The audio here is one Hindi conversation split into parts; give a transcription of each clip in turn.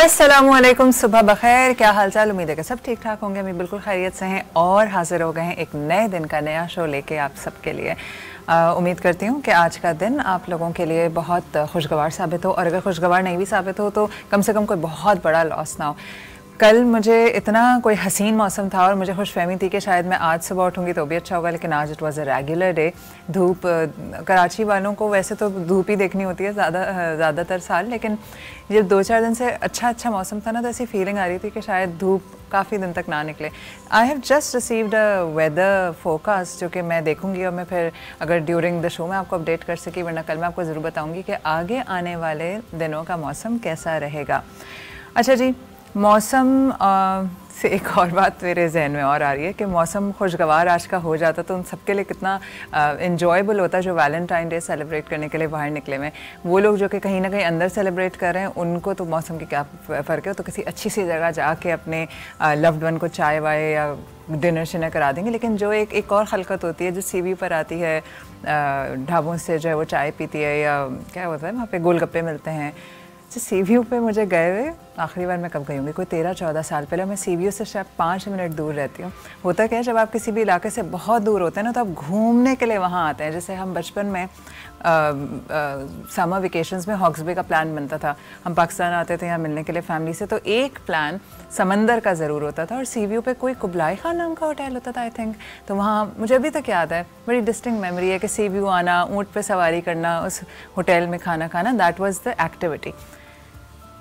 अस्सलामुअलैकुम, सुबह बखैर। क्या हालचाल? उम्मीद है कि सब ठीक ठाक होंगे। हम बिल्कुल खैरियत से हैं और हाजिर हो गए हैं एक नए दिन का नया शो लेके आप सबके लिए। उम्मीद करती हूँ कि आज का दिन आप लोगों के लिए बहुत खुशगवार साबित हो, और अगर खुशगवार नहीं भी साबित हो तो कम से कम कोई बहुत बड़ा लॉस ना हो। कल मुझे इतना कोई हसीन मौसम था और मुझे खुशफहमी थी कि शायद मैं आज सुबह उठूँगी तो भी अच्छा होगा, लेकिन आज it was a regular day. धूप, कराची वालों को वैसे तो धूप ही देखनी होती है ज़्यादातर साल, लेकिन ये 2-4 दिन से अच्छा मौसम था ना, तो ऐसी फीलिंग आ रही थी कि शायद धूप काफ़ी दिन तक ना निकले। I have just received a weather forecast जो कि मैं देखूंगी और मैं फिर अगर ड्यूरिंग द शो में आपको अपडेट कर सकी, वरना कल मैं आपको ज़रूर बताऊंगी कि आगे आने वाले दिनों का मौसम कैसा रहेगा। अच्छा जी, मौसम से एक और बात मेरे जहन में और आ रही है कि मौसम खुशगवार आज का हो जाता तो उन सबके लिए कितना इन्जॉयबल होता जो वैलेंटाइन डे सेलिब्रेट करने के लिए बाहर निकले में। वो लोग जो कि कहीं ना कहीं अंदर सेलिब्रेट कर रहे हैं, उनको तो मौसम की क्या फ़र्क है, तो किसी अच्छी सी जगह जाके अपने लव्ड वन को चाय वाय या डिनर शिनर करा देंगे। लेकिन जो एक और खलकत होती है जो सीवी पर आती है, ढाबों से जो है वो चाय पीती है, या क्या होता है वहाँ पे गोलगप्पे मिलते हैं। सीव्यू पे मुझे गए हुए आखिरी बार मैं कब गई होंगी, कोई 13-14 साल पहले। मैं सीव्यू से शायद 5 मिनट दूर रहती हूँ। होता क्या है, जब आप किसी भी इलाके से बहुत दूर होते हैं ना, तो आप घूमने के लिए वहाँ आते हैं। जैसे हम बचपन में समर वेकेशंस में हॉक्स बे का प्लान बनता था, हम पाकिस्तान आते थे यहाँ मिलने के लिए फैमिली से, तो एक प्लान समंदर का ज़रूर होता था और सीव्यू पे कोई कुबलाई खान नाम का होटल होता था आई थिंक। तो वहाँ मुझे अभी तक याद है, बड़ी डिस्टिंक्ट मेमोरी है कि सीव्यू आना, ऊँट पे सवारी करना, उस होटल में खाना खाना, दैट वाज द एक्टिविटी।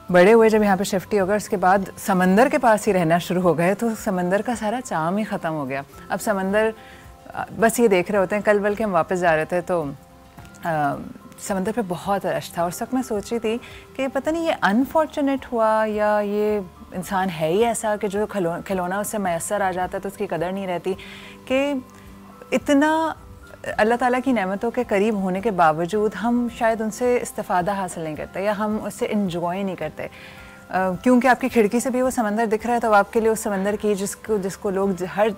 बड़े हुए जब यहाँ पे शिफ्ट ही हो गए, उसके बाद समंदर के पास ही रहना शुरू हो गए, तो समंदर का सारा चाम ही ख़त्म हो गया। अब समंदर बस ये देख रहे होते हैं। कल बल्कि हम वापस जा रहे थे तो समंदर पे बहुत रश था, और उस वक्त मैं सोच रही थी कि पता नहीं ये अनफॉर्चुनेट हुआ या ये इंसान है ही ऐसा कि जो खिलौना उससे मैसर आ जाता है तो उसकी कदर नहीं रहती, कि इतना अल्लाह ताला की नेमतों के करीब होने के बावजूद हम शायद उनसे इस्तिफ़ादा हासिल नहीं करते या हम उससे इंजॉय नहीं करते। क्योंकि आपकी खिड़की से भी वो समंदर दिख रहा है, तो आपके लिए उस समंदर की जिसको लोग हर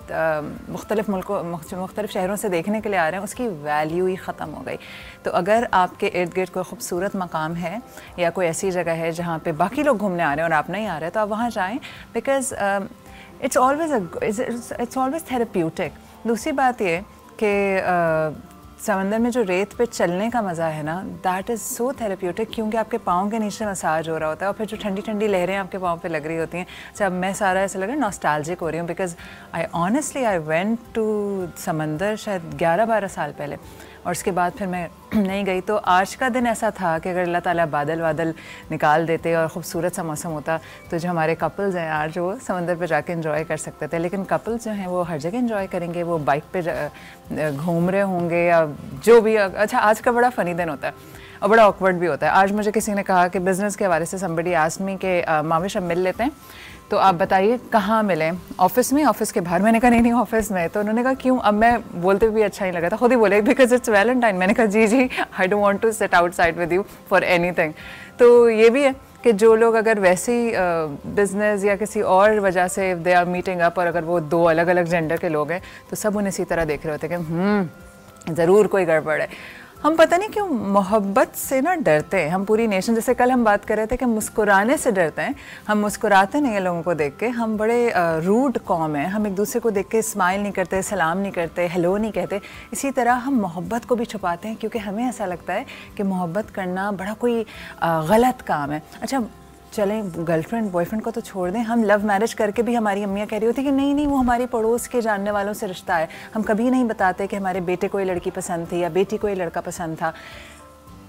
मुख्तलिफ़ मुल्कों मुख्तलिफ़ शहरों से देखने के लिए आ रहे हैं, उसकी वैल्यू ही ख़त्म हो गई। तो अगर आपके इर्द गिर्द कोई खूबसूरत मकाम है या कोई ऐसी जगह है जहाँ पे बाकी लोग घूमने आ रहे हैं और आप नहीं आ रहे, तो आप वहाँ जाएँ, बिकॉज़ इट्स ऑलवेज़ थेरेप्यूटिक। दूसरी बात ये कि समंदर में जो रेत पे चलने का मज़ा है ना, दैट इज़ सो थेरेप्यूटिक, क्योंकि आपके पाँव के नीचे मसाज हो रहा होता है और फिर जो ठंडी ठंडी लहरें आपके पाँव पे लग रही होती हैं। जब मैं सारा ऐसा लग रहा है नॉस्टैल्जिक हो रही हूँ, बिकॉज आई वेंट टू समंदर शायद 11-12 साल पहले, और उसके बाद फिर मैं नहीं गई। तो आज का दिन ऐसा था कि अगर अल्लाह ताला बादल निकाल देते और ख़ूबसूरत सा मौसम होता, तो जो हमारे कपल्स हैं यार, जो समंदर पे जाके एंजॉय कर सकते थे। लेकिन कपल्स जो हैं वो हर जगह एंजॉय करेंगे, वो बाइक पे घूम रहे होंगे या जो भी। अच्छा, आज का बड़ा फ़नी दिन होता है और बड़ा ऑकवर्ड भी होता है। आज मुझे किसी ने कहा कि बिज़नेस के हवाले से समबडी आस्क्ड मी कि माविश अब मिल लेते हैं, तो आप बताइए कहाँ मिलें, ऑफिस में, ऑफिस के बाहर? मैंने कहा नहीं ऑफिस में। तो उन्होंने कहा क्यों? अब मैं बोलते भी अच्छा नहीं लगा था, खुद ही बोले बिकॉज इट्स वैलेंटाइन। मैंने कहा जी I don't want to sit outside with you for anything. तो ये भी है कि जो लोग अगर वैसी बिजनेस या किसी और वजह से दे आर मीटिंग अप, और अगर वो 2 अलग अलग जेंडर के लोग हैं, तो सब उन्हें इसी तरह देख रहे होते हैं कि ज़रूर कोई गड़बड़ है। हम पता नहीं क्यों मोहब्बत से ना डरते हैं, हम पूरी नेशन। जैसे कल हम बात कर रहे थे कि मुस्कुराने से डरते हैं, हम मुस्कुराते नहीं हैं लोगों को देख के। हम बड़े रूड कौम हैं, हम एक दूसरे को देख के स्माइल नहीं करते, सलाम नहीं करते, हेलो नहीं कहते। इसी तरह हम मोहब्बत को भी छुपाते हैं, क्योंकि हमें ऐसा लगता है कि मोहब्बत करना बड़ा कोई गलत काम है। अच्छा चलें, गर्लफ्रेंड बॉयफ्रेंड को तो छोड़ दें, हम लव मैरिज करके भी हमारी अम्मियाँ कह रही होती कि नहीं वो हमारी पड़ोस के जानने वालों से रिश्ता है। हम कभी नहीं बताते कि हमारे बेटे को ये लड़की पसंद थी या बेटी को ये लड़का पसंद था।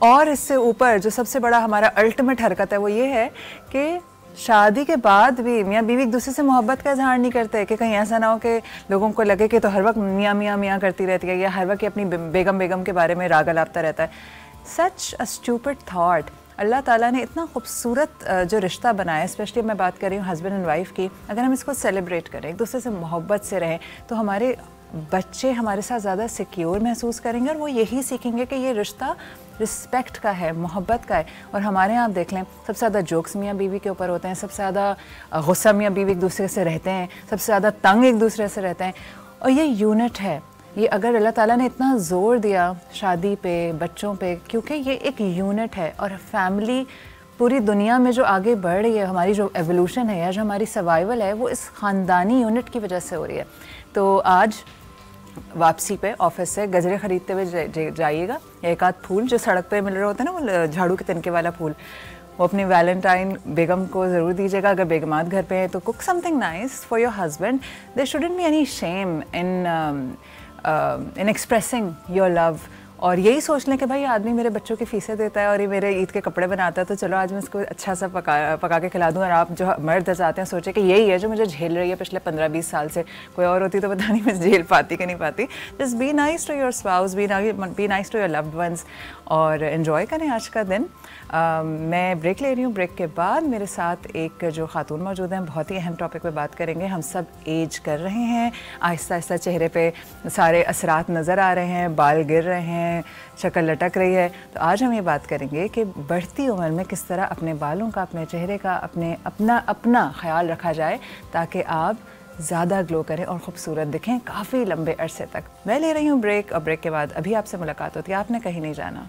और इससे ऊपर जो सबसे बड़ा हमारा अल्टीमेट हरकत है वो ये है कि शादी के बाद भी मियाँ बीवी एक दूसरे से मोहब्बत का इजहार नहीं करते, कि कहीं ऐसा ना हो कि लोगों को लगे कि तो हर वक्त मियाँ करती रहती है या हर वक्त अपनी बेगम के बारे में राग अलापता रहता है। सच अ स्टूपिड थॉट। अल्लाह ताला ने इतना खूबसूरत जो रिश्ता बनाया, स्पेशली मैं बात कर रही हूँ हस्बैंड एंड वाइफ की, अगर हम इसको सेलिब्रेट करें, एक दूसरे से मोहब्बत से रहें, तो हमारे बच्चे हमारे साथ ज़्यादा सिक्योर महसूस करेंगे और वो यही सीखेंगे कि ये रिश्ता रिस्पेक्ट का है, मोहब्बत का है। और हमारे यहाँ आप देख लें, सबसे ज़्यादा जोक्स मियाँ बीवी के ऊपर होते हैं, सबसे ज़्यादा गुस्सा मियाँ बीवी एक दूसरे से रहते हैं, सबसे ज़्यादा तंग एक दूसरे से रहते हैं। और ये यूनिट है, ये अगर अल्लाह ताला ने इतना ज़ोर दिया शादी पे, बच्चों पे, क्योंकि ये एक यूनिट है और फैमिली पूरी दुनिया में जो आगे बढ़ रही है, हमारी जो एवोल्यूशन है या जो हमारी सर्वाइवल है, वो इस ख़ानदानी यूनिट की वजह से हो रही है। तो आज वापसी पे ऑफिस से गजरे ख़रीदते हुए जाइएगा, एक आध फूल जो सड़क पे मिल रहे होते हैं ना, वो झाड़ू के तिनके वाला फूल, वो अपनी वैलेंटाइन बेगम को ज़रूर दीजिएगा। अगर बेगमात घर पे है तो cook something nice for your husband. There shouldn't be any shame in expressing your love. और यही सोच लें कि भाई आदमी मेरे बच्चों की फ़ीसें देता है और ये मेरे ईद के कपड़े बनाता है, तो चलो आज मैं इसको अच्छा सा पका के खिला दूँ। और आप जो मर्द चाहते हैं सोचे कि यही है जो मुझे झेल रही है पिछले 15-20 साल से, कोई और होती तो पता नहीं मैं झेल पाती कि नहीं पाती। Just be nice to your spouse, be nice to your loved ones और एंजॉय करें आज का दिन। मैं ब्रेक ले रही हूँ। ब्रेक के बाद मेरे साथ एक जो खातून मौजूद हैं, बहुत ही अहम टॉपिक पे बात करेंगे। हम सब एज कर रहे हैं, आहिस्ता आहिस्ता चेहरे पे सारे असरात नज़र आ रहे हैं, बाल गिर रहे हैं, शक्ल लटक रही है। तो आज हम ये बात करेंगे कि बढ़ती उम्र में किस तरह अपने बालों का, अपने चेहरे का, अपना ख्याल रखा जाए ताकि आप ज़्यादा ग्लो करें और ख़ूबसूरत दिखें काफ़ी लंबे अरसे तक। मैं ले रही हूँ ब्रेक और ब्रेक के बाद अभी आपसे मुलाकात होती है। आपने कहीं नहीं जाना।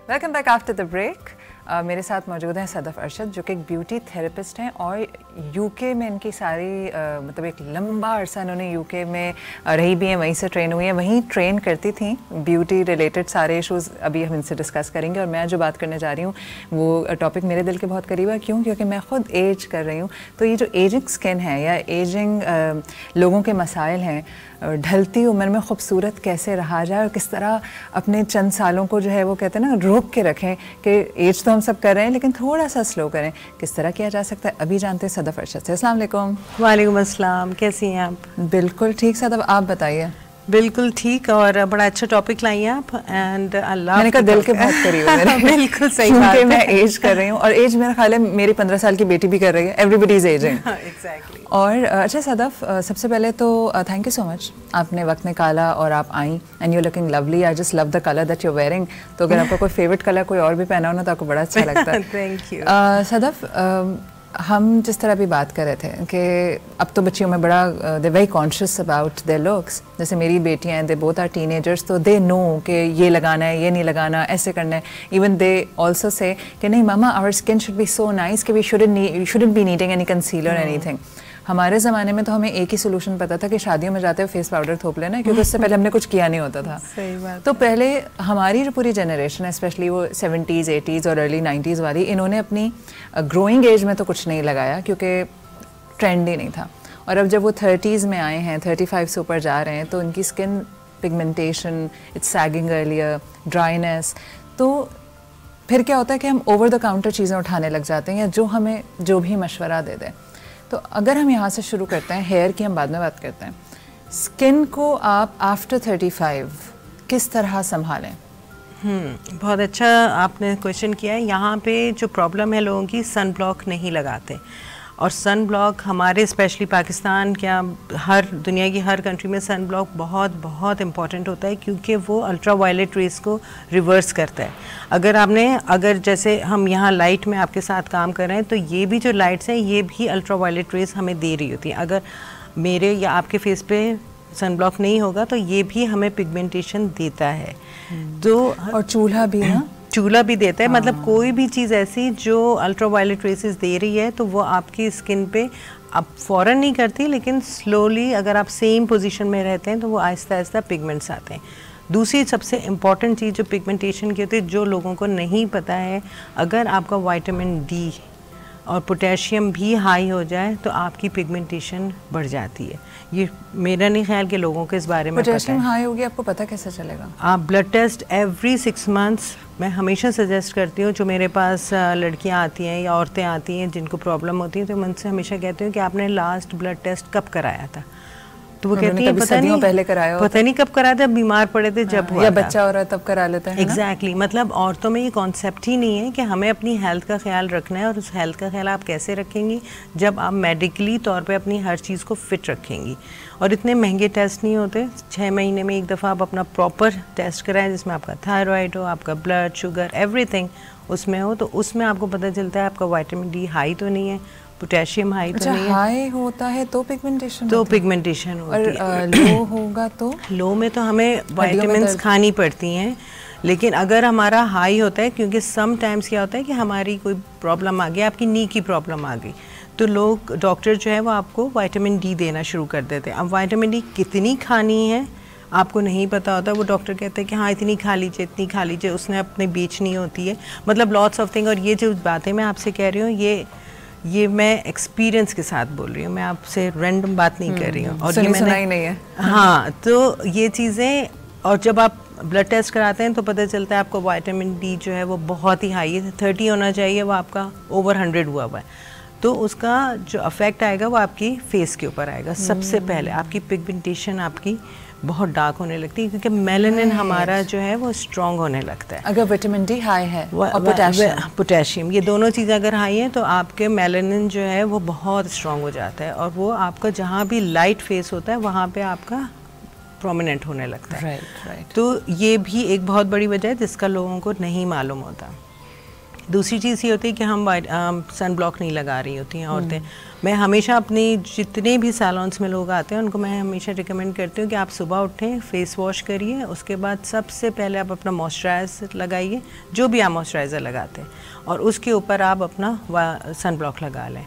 Welcome back after the break. मेरे साथ मौजूद हैं सदफ़ अरशद, जो कि एक ब्यूटी थेरेपिस्ट हैं और यूके में इनकी सारी मतलब एक लंबा अरसा इन्होंने यूके में रही भी हैं, वहीं से ट्रेन हुई हैं, वहीं ट्रेन करती थी। ब्यूटी रिलेटेड सारे इशूज़ अभी हम इनसे डिस्कस करेंगे। और मैं जो बात करने जा रही हूँ वो टॉपिक मेरे दिल के बहुत करीब है। क्यों? क्योंकि मैं ख़ुद एज कर रही हूँ। तो ये जो एजिंग स्किन है या एजिंग लोगों के मसाइल हैं, ढलती उम्र में ख़ूबसूरत कैसे रहा जाए और किस तरह अपने चंद सालों को जो है वो कहते हैं ना रोक के रखें कि एज तो हम सब कर रहे हैं लेकिन थोड़ा सा स्लो करें, किस तरह किया जा सकता है, अभी जानते हैं सदफ़ अरशद से। अस्सलाम वालेकुम। वालेकुम अस्सलाम, कैसी हैं आप? बिल्कुल ठीक सदफ़, आप बताइए। बिल्कुल ठीक, और बड़ा अच्छा टॉपिक लाई हैं आप। एंड अल्लाह, मैंने कहा दिल के बहुत करीब है मेरे। बिल्कुल सही बात है। मैं एज कर रही हूँ और एज मेरा ख्याल है मेरी 15 साल की बेटी भी कर रही है। Everybody is ageing. एग्जैक्टली। और अच्छा सदफ़, सबसे पहले तो थैंक यू सो मच, आपने वक्त निकाला और आप I and you looking lovely. I just love the colour that you wearing. तो अगर आपका कोई फेवरेट कलर कोई और भी पहना हो ना तो आपको बड़ा अच्छा लगता है। Thank you. सदफ़, हम जिस तरह भी बात कर रहे थे कि अब तो बच्चियों में बड़ा they very conscious about their looks. जैसे मेरी बेटियां हैं, दे बोथ आर टीनेजर्स, तो दे नो कि ये लगाना है, ये नहीं लगाना, ऐसे करना है। इवन दे ऑल्सो से कि नहीं मामा, our skin should be so nice कि we shouldn't be needing any concealer anything. हमारे ज़माने में तो हमें एक ही सोल्यूशन पता था कि शादियों में जाते हुए फेस पाउडर थोप लेना, क्योंकि उससे पहले हमने कुछ किया नहीं होता था। सही बात। तो पहले हमारी जो पूरी जनरेशन है, स्पेशली वो 70s 80s और अर्ली 90s वाली, इन्होंने अपनी ग्रोइंग एज में तो कुछ नहीं लगाया क्योंकि ट्रेंड ही नहीं था। और अब जब वो 30s में आए हैं, 35 से ऊपर जा रहे हैं, तो उनकी skin pigmentation, it's sagging earlier, dryness, तो फिर क्या होता है कि हम ओवर द काउंटर चीज़ें उठाने लग जाते हैं या जो हमें जो भी मशवरा दे दें। तो अगर हम यहाँ से शुरू करते हैं, हेयर की हम बाद में बात करते हैं, स्किन को आप आफ्टर 35 किस तरह संभालें? बहुत अच्छा आपने क्वेश्चन किया है। यहाँ पे जो प्रॉब्लम है, लोगों की सन ब्लॉक नहीं लगाते। और सन ब्लॉक हमारे स्पेशली पाकिस्तान, क्या हर दुनिया की हर कंट्री में सन ब्लॉक बहुत बहुत इम्पॉर्टेंट होता है, क्योंकि वो अल्ट्रा वायलेट रेस को रिवर्स करता है। अगर जैसे हम यहाँ लाइट में आपके साथ काम कर रहे हैं, तो ये भी जो लाइट्स हैं ये भी अल्ट्रा वायलेट रेस हमें दे रही होती है। अगर मेरे या आपके फेस पे सन ब्लॉक नहीं होगा तो ये भी हमें पिगमेंटेशन देता है। तो और चूल्हा भी ना, चूल्हा भी देता है। मतलब कोई भी चीज़ ऐसी जो अल्ट्रा वायलेट रेसेस दे रही है, तो वो आपकी स्किन पे अब फ़ौरन नहीं करती, लेकिन स्लोली अगर आप सेम पोजीशन में रहते हैं तो वो आहिस्ता आहिस्ता पिगमेंट्स आते हैं। दूसरी सबसे इम्पॉर्टेंट चीज़ जो पिगमेंटेशन की होती है, जो लोगों को नहीं पता है, अगर आपका विटामिन डी और पोटेशियम भी हाई हो जाए तो आपकी पिगमेंटेशन बढ़ जाती है। ये मेरा नहीं ख्याल कि लोगों को इस बारे में पता है। पोटेशियम हाई होगी, आपको पता कैसे चलेगा? आप ब्लड टेस्ट एवरी 6 मंथ्स मैं हमेशा सजेस्ट करती हूँ। जो मेरे पास लड़कियाँ आती हैं या औरतें आती हैं जिनको प्रॉब्लम होती है, तो मैं उनसे हमेशा कहती हूँ कि आपने लास्ट ब्लड टेस्ट कब कराया था। तो वो कहती है पता नहीं पहले कराया, पता नहीं कब करा था, बीमार पड़े थे जब हुआ या बच्चा हो रहा है तब करा लेते हैं। एग्जैक्टली मतलब औरतों में ये कॉन्सेप्ट ही नहीं है कि हमें अपनी हेल्थ का ख्याल रखना है। और उस हेल्थ का ख्याल आप कैसे रखेंगी, जब आप मेडिकली तौर पे अपनी हर चीज़ को फिट रखेंगी। और इतने महंगे टेस्ट नहीं होते, 6 महीने में एक दफ़ा आप अपना प्रॉपर टेस्ट कराएं जिसमें आपका थायराइड हो, आपका ब्लड शुगर एवरीथिंग उसमें हो, तो उसमें आपको पता चलता है आपका विटामिन डी हाई तो नहीं है, पोटेशियम हाई तो नहीं है। हाई होता है तो पिगमेंटेशन, तो पिगमेंटेशन होती है। और लो होगा तो लो में तो हमें विटामिन्स खानी पड़ती हैं, लेकिन अगर हमारा हाई होता है, क्योंकि सम टाइम्स क्या होता है कि हमारी कोई प्रॉब्लम आ गई, आपकी नी की प्रॉब्लम आ गई, तो लोग डॉक्टर जो है वो आपको विटामिन डी देना शुरू कर देते हैं। अब विटामिन डी कितनी खानी है आपको नहीं पता होता, वो डॉक्टर कहते हैं कि हाँ इतनी खा लीजिए, इतनी खा लीजिए, उसने अपनी बेचनी होती है, मतलब लॉट्स ऑफ थिंग। और ये जो बातें मैं आपसे कह रही हूँ ये मैं एक्सपीरियंस के साथ बोल रही हूँ, मैं आपसे रैंडम बात नहीं कर रही हूँ। और ये मैंने ही नहीं है। हाँ, तो ये चीज़ें, और जब आप ब्लड टेस्ट कराते हैं तो पता चलता है आपको विटामिन डी जो है वो बहुत ही हाई है, 30 होना चाहिए, वो आपका ओवर 100 हुआ हुआ है। तो उसका जो अफेक्ट आएगा वो आपकी फेस के ऊपर आएगा। सबसे पहले आपकी पिगमेंटेशन आपकी बहुत डार्क होने लगती है, क्योंकि मेलानिन हमारा जो है वो स्ट्रॉन्ग होने लगता है। अगर विटामिन डी हाई है और पोटेशियम, ये दोनों चीज़ें अगर हाई हैं तो आपके मेलानिन जो है वो बहुत स्ट्रॉन्ग हो जाता है, और वो आपका जहाँ भी लाइट फेस होता है वहाँ पे आपका प्रोमिनेंट होने लगता है। राइट। तो ये भी एक बहुत बड़ी वजह है जिसका लोगों को नहीं मालूम होता। दूसरी चीज़ ये होती है कि हम सन ब्लॉक नहीं लगा रही होती हैं औरतें। मैं हमेशा अपनी जितने भी सैलून्स में लोग आते हैं उनको मैं हमेशा रिकमेंड करती हूँ कि आप सुबह उठें, फेस वॉश करिए, उसके बाद सबसे पहले आप अपना मॉइस्चराइज़र लगाइए, जो भी आप मॉइस्चराइज़र लगाते हैं, और उसके ऊपर आप अपना सन ब्लॉक लगा लें।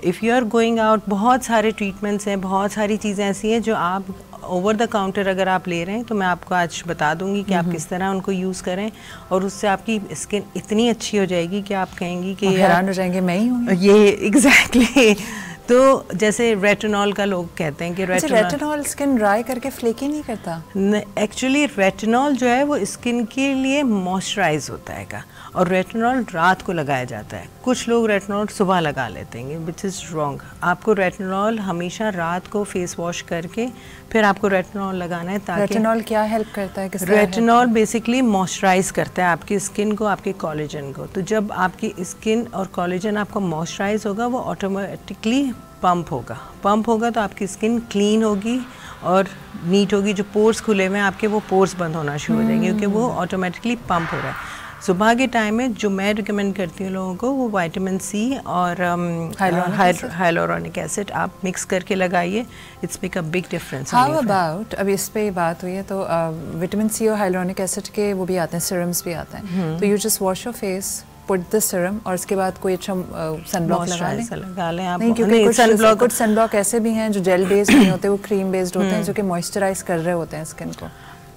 If you are going out, बहुत सारे ट्रीटमेंट्स हैं, बहुत सारी चीज़ें ऐसी हैं जो आप ओवर द काउंटर अगर आप ले रहे हैं, तो मैं आपको आज बता दूंगी कि आप किस तरह उनको यूज़ करें, और उससे आपकी स्किन इतनी अच्छी हो जाएगी कि आप कहेंगी कि हैरान हो जाएंगे मैं ही हूँ ये। एग्जैक्टली तो जैसे रेटिनॉल का लोग कहते हैं कि रेटिनॉल स्किन ड्राई करके फ्लेकी नहीं करता। एक्चुअली रेटिनॉल जो है वो स्किन के लिए मॉइस्चराइज होता है, और रेटिनॉल रात को लगाया जाता है। कुछ लोग रेटिनॉल सुबह लगा लेते हैं, विच इज़ रॉन्ग। आपको रेटिनॉल हमेशा रात को फेस वॉश करके फिर आपको रेटिनॉल लगाना है, ताकि रेटिनॉल क्या हेल्प करता है? रेटिनॉल बेसिकली मॉइस्चराइज करता है आपकी स्किन को, आपके कोलेजन को। तो जब आपकी स्किन और कोलेजन आपका मॉइस्चराइज होगा, वो ऑटोमेटिकली पंप होगा तो आपकी स्किन क्लीन होगी और नीट होगी। जो पोर्स खुले हुए हैं आपके, वो पोर्स बंद होना शुरू हो जाएंगे, क्योंकि वो ऑटोमेटिकली पंप हो रहा है। सुबह के टाइम में जो मैं रिकमेंड करती हूँ लोगों को, वो विटामिन सी और हाइलोरोनिक एसिड आप मिक्स करके लगाइए। It's make a big difference. How about, अभी इस पे बात हुई है तो विटामिन सी और हाइलोरोनिक एसिड के वो भी आते हैं, सीरम्स भी आते हैं, तो you just wash your face, put the serum, और उसके बाद कोई अच्छा सनब्लॉक लगा लें आप। नहीं, क्योंकि कुछ सनब्लॉक ऐसे भी हैं जो जेल बेस्ड नहीं होते, वो क्रीम बेस्ड होते हैं, जो कि मॉइस्चराइज कर रहे होते हैं स्किन को।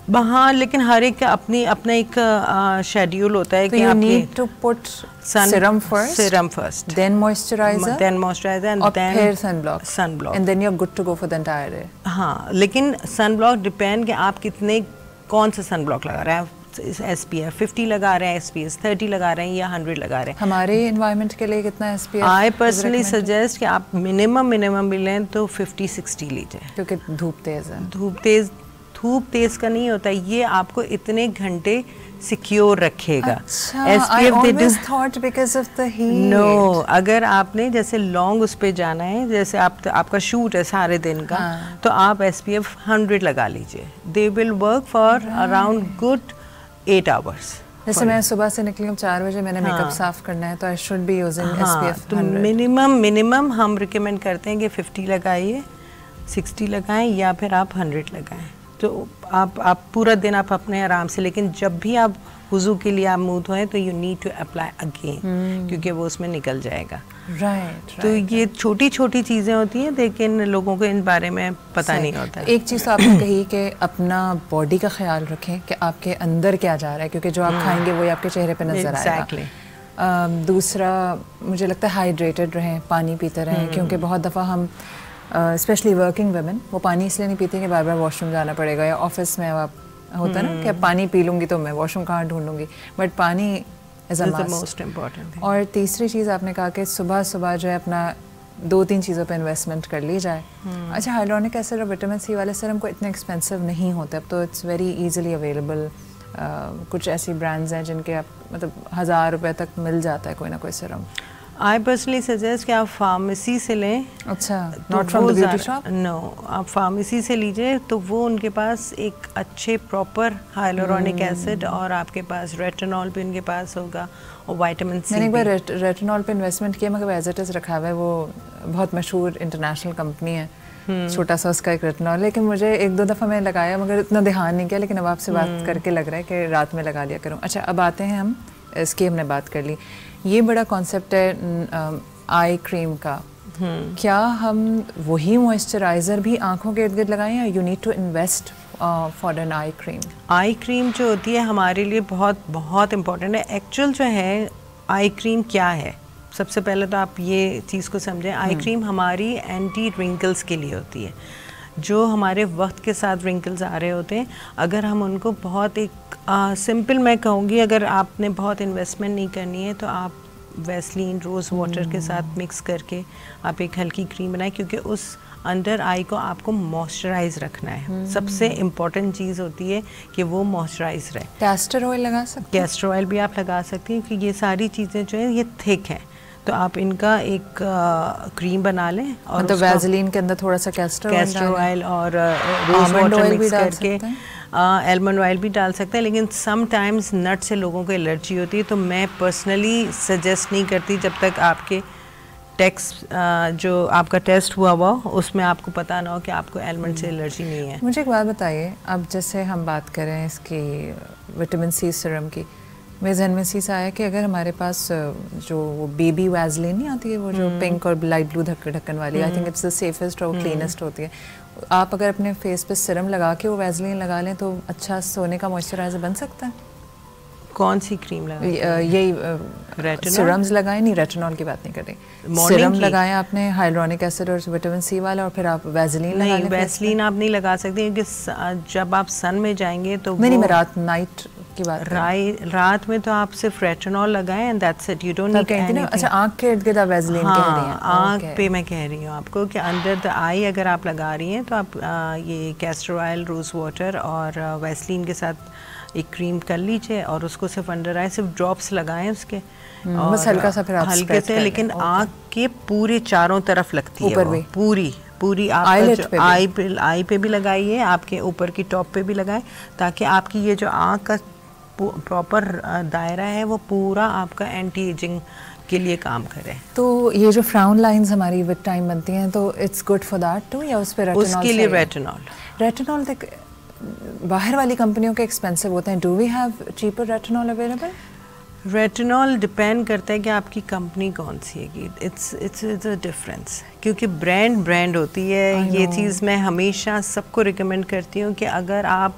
हाँ, लेकिन हर एक का अपना एक शेड्यूल होता है कि you need to put serum first, then moisturizer, and then फिर sunblock, and then you're good to go for the entire day. हाँ, लेकिन sunblock डिपेंड कि आप कितने कौन सा sunblock लगा रहे हैं। SPF 50 लगा रहे हैं, SPF 30 लगा रहे हैं, या 100 लगा रहे हैं। हमारे एनवायरनमेंट के लिए कितना SPF? आई पर्सनली सजेस्ट कि आप मिनिमम भी लें तो 50-60 लीजिए, क्योंकि धूप तेज है। धूप तेज का नहीं होता, ये आपको इतने घंटे सिक्योर रखेगा। I always thought because of the heat. No, अगर आपने जैसे लॉन्ग उस पे जाना है, जैसे आपका शूट है सारे दिन का, तो आप SPF 100 लगा लीजिए। They will work for around good 8 hours. जैसे मैं सुबह से निकली हूँ 4 बजे, मैंने मेकअप साफ करना है, तो I should be using SPF 100. तो मिनिमम हम रिकमेंड करते हैं कि 50 लगाइए, 60 लगाएं, या फिर आप 100 लगाएं। तो आप पूरा दिन आप अपने आराम से, लेकिन जब भी आप वुज़ू के लिए आप मुँह धोएं तो you need to apply again, क्योंकि वो उसमें निकल जाएगा। राइट। तो ये छोटी छोटी चीज़ें होती हैं, लेकिन लोगों को इन बारे में पता नहीं होता। एक चीज़ तो आपने कही कि अपना बॉडी का ख्याल रखें कि आपके अंदर क्या जा रहा है, क्योंकि जो आप खाएंगे वही आपके चेहरे पे नजर आएगा। दूसरा, मुझे लगता है हाइड्रेटेड रहें, पानी पीते रहें, क्योंकि बहुत दफ़ा हम स्पेशली वर्किंग वुमेन वो पानी इसलिए नहीं पीती कि बार बार वॉशरूम जाना पड़ेगा, या ऑफिस में आप होता है ना कि पानी पी लूँगी तो मैं वॉशरूम कहाँ ढूंढूंगी, बट पानी इज़ अ मोस्ट इम्पॉर्टेंट। और तीसरी चीज़ आपने कहा कि सुबह सुबह जो है अपना 2-3 चीज़ों पे इन्वेस्टमेंट कर ली जाए। अच्छा, हाइलोनिक एसिड और विटामिन सी वाले सीरम को इतने एक्सपेंसिव नहीं होते, अब तो इट्स वेरी इजीली अवेलेबल। कुछ ऐसी ब्रांड्स हैं जिनके आप मतलब 1000 रुपये तक मिल जाता है कोई ना कोई सीरम। आई पर्सनली सजेस्ट कि आप फार्मेसी से लें। अच्छा, not from the beauty shop? No, आप फार्मेसी से लीजिए तो वो उनके पास एक अच्छे प्रॉपर हाइलोरॉनिक एसिड और आपके पास रेटिनॉल भी उनके पास होगा और विटामिन सी। मैंने एक बार रेटिनॉल पे इन्वेस्टमेंट किया, मगर एज इट इज़ रखा हुआ है। वो बहुत मशहूर इंटरनेशनल कंपनी है, छोटा सा उसका एक रेटिनॉल, लेकिन मुझे 1-2 दफ़ा मैंने लगाया मगर इतना ध्यान नहीं किया। लेकिन अब आपसे बात करके लग रहा है कि रात में लगा लिया करूँ। अच्छा, अब आते हैं हम, इसकी हमने बात कर ली। ये बड़ा कॉन्सेप्ट है आई क्रीम का। क्या हम वही मॉइस्चराइज़र भी आंखों के इर्द गिर्द लगाएं या you need to invest for an eye cream? Eye cream जो होती है हमारे लिए बहुत बहुत इम्पोर्टेंट है। एक्चुअल जो है आई क्रीम क्या है, सबसे पहले तो आप ये चीज़ को समझें। आई क्रीम हमारी एंटी रिंकल्स के लिए होती है। जो हमारे वक्त के साथ रिंकल्स आ रहे होते हैं, अगर हम उनको बहुत एक सिंपल मैं कहूँगी, अगर आपने बहुत इन्वेस्टमेंट नहीं करनी है तो आप वैसलीन रोज़ वाटर के साथ मिक्स करके आप एक हल्की क्रीम बनाएं, क्योंकि उस अंडर आई को आपको मॉइस्चराइज रखना है। सबसे इम्पॉर्टेंट चीज़ होती है कि वो मॉइस्चराइज रहे। कैस्टर ऑयल लगा सकते हैं? कैस्टर ऑयल भी आप लगा सकती हैं, क्योंकि ये सारी चीज़ें जो है ये थिक हैं, तो आप इनका एक क्रीम बना लें और मतलब वैसलीन के अंदर थोड़ा सा कैस्टर ऑयल और रोज वाटर मिक्स करके आलमंड ऑयल भी डाल सकते हैं। लेकिन समटाइम्स नट से लोगों को एलर्जी होती है, तो मैं पर्सनली सजेस्ट नहीं करती जब तक आपके जो आपका टेस्ट हुआ उसमें आपको पता ना हो कि आपको आलमंड से एलर्जी नहीं है। मुझे एक बात बताइए, अब जैसे हम बात करें इसकी विटामिन सी सीरम की, मेरे जहन में चीज़ आया कि अगर हमारे पास जो वो बेबी वैसलीन नहीं आती है, वो जो पिंक और लाइट ब्लू ढक्कन वाली, I think it's the safest और क्लीनेस्ट होती है। आप अगर अपने फेस पे सीरम लगा के वो वैसलीन लगा लें तो अच्छा सोने का मॉइस्चराइजर बन सकता है। कौन सी क्रीम लगाएं? यही सीरम्स लगाएं, नहीं रेटिनॉल की बात नहीं कर रही। सीरम लगाएं आपने हाइलोनिक एसिड और विटामिन सी वाला, और फिर आप वैसलीन लगा लें। वैसलीन आप नहीं लगा सकते, क्योंकि जब आप सन में जाएंगे तो नहीं, मैं नाइट की बात रात में तो आप सिर्फ रेटिनॉल लगाएं and that's it, you don't need anything. अच्छा, आंख के इर्द-गिर्द आप वैसलीन कह रही हैं? आंख पे मैं कह रही हूँ आपको कि अंडर द आई अगर आप लगा रही हैं तो आप ये कैस्टर ऑयल, रोज वाटर और वैसलीन के साथ एक क्रीम कर लीजिए और उसको सिर्फ अंडर आई सिर्फ ड्रॉप्स लगाएं उसके, और बस हल्का सा फिर आप हल्के से, लेकिन आँख के पूरे चारों तरफ लगती है, ऊपर भी पूरी आप आई पे भी लगाइए, आपके ऊपर की टॉप पे भी लगाएं, ताकि आपकी ये जो आँख का प्रॉपर दायरा है वो पूरा आपका एंटी एजिंग के लिए काम करे। तो ये जो फ्राउन लाइंस हमारी विद टाइम बनती हैं, तो it's good for that too, या उस पे रेटिनॉल? उसके लिए रेटिनॉल तक बाहर वाली कंपनियों के एक्सपेंसिव होते हैं। Do we have cheaper retinol available? Retinol depend करता है कि आपकी कंपनी कौन सी है। इट्स अ डिफरेंस, क्योंकि ब्रांड होती है। ये चीज़ मैं हमेशा सबको रिकमेंड करती हूँ कि अगर आप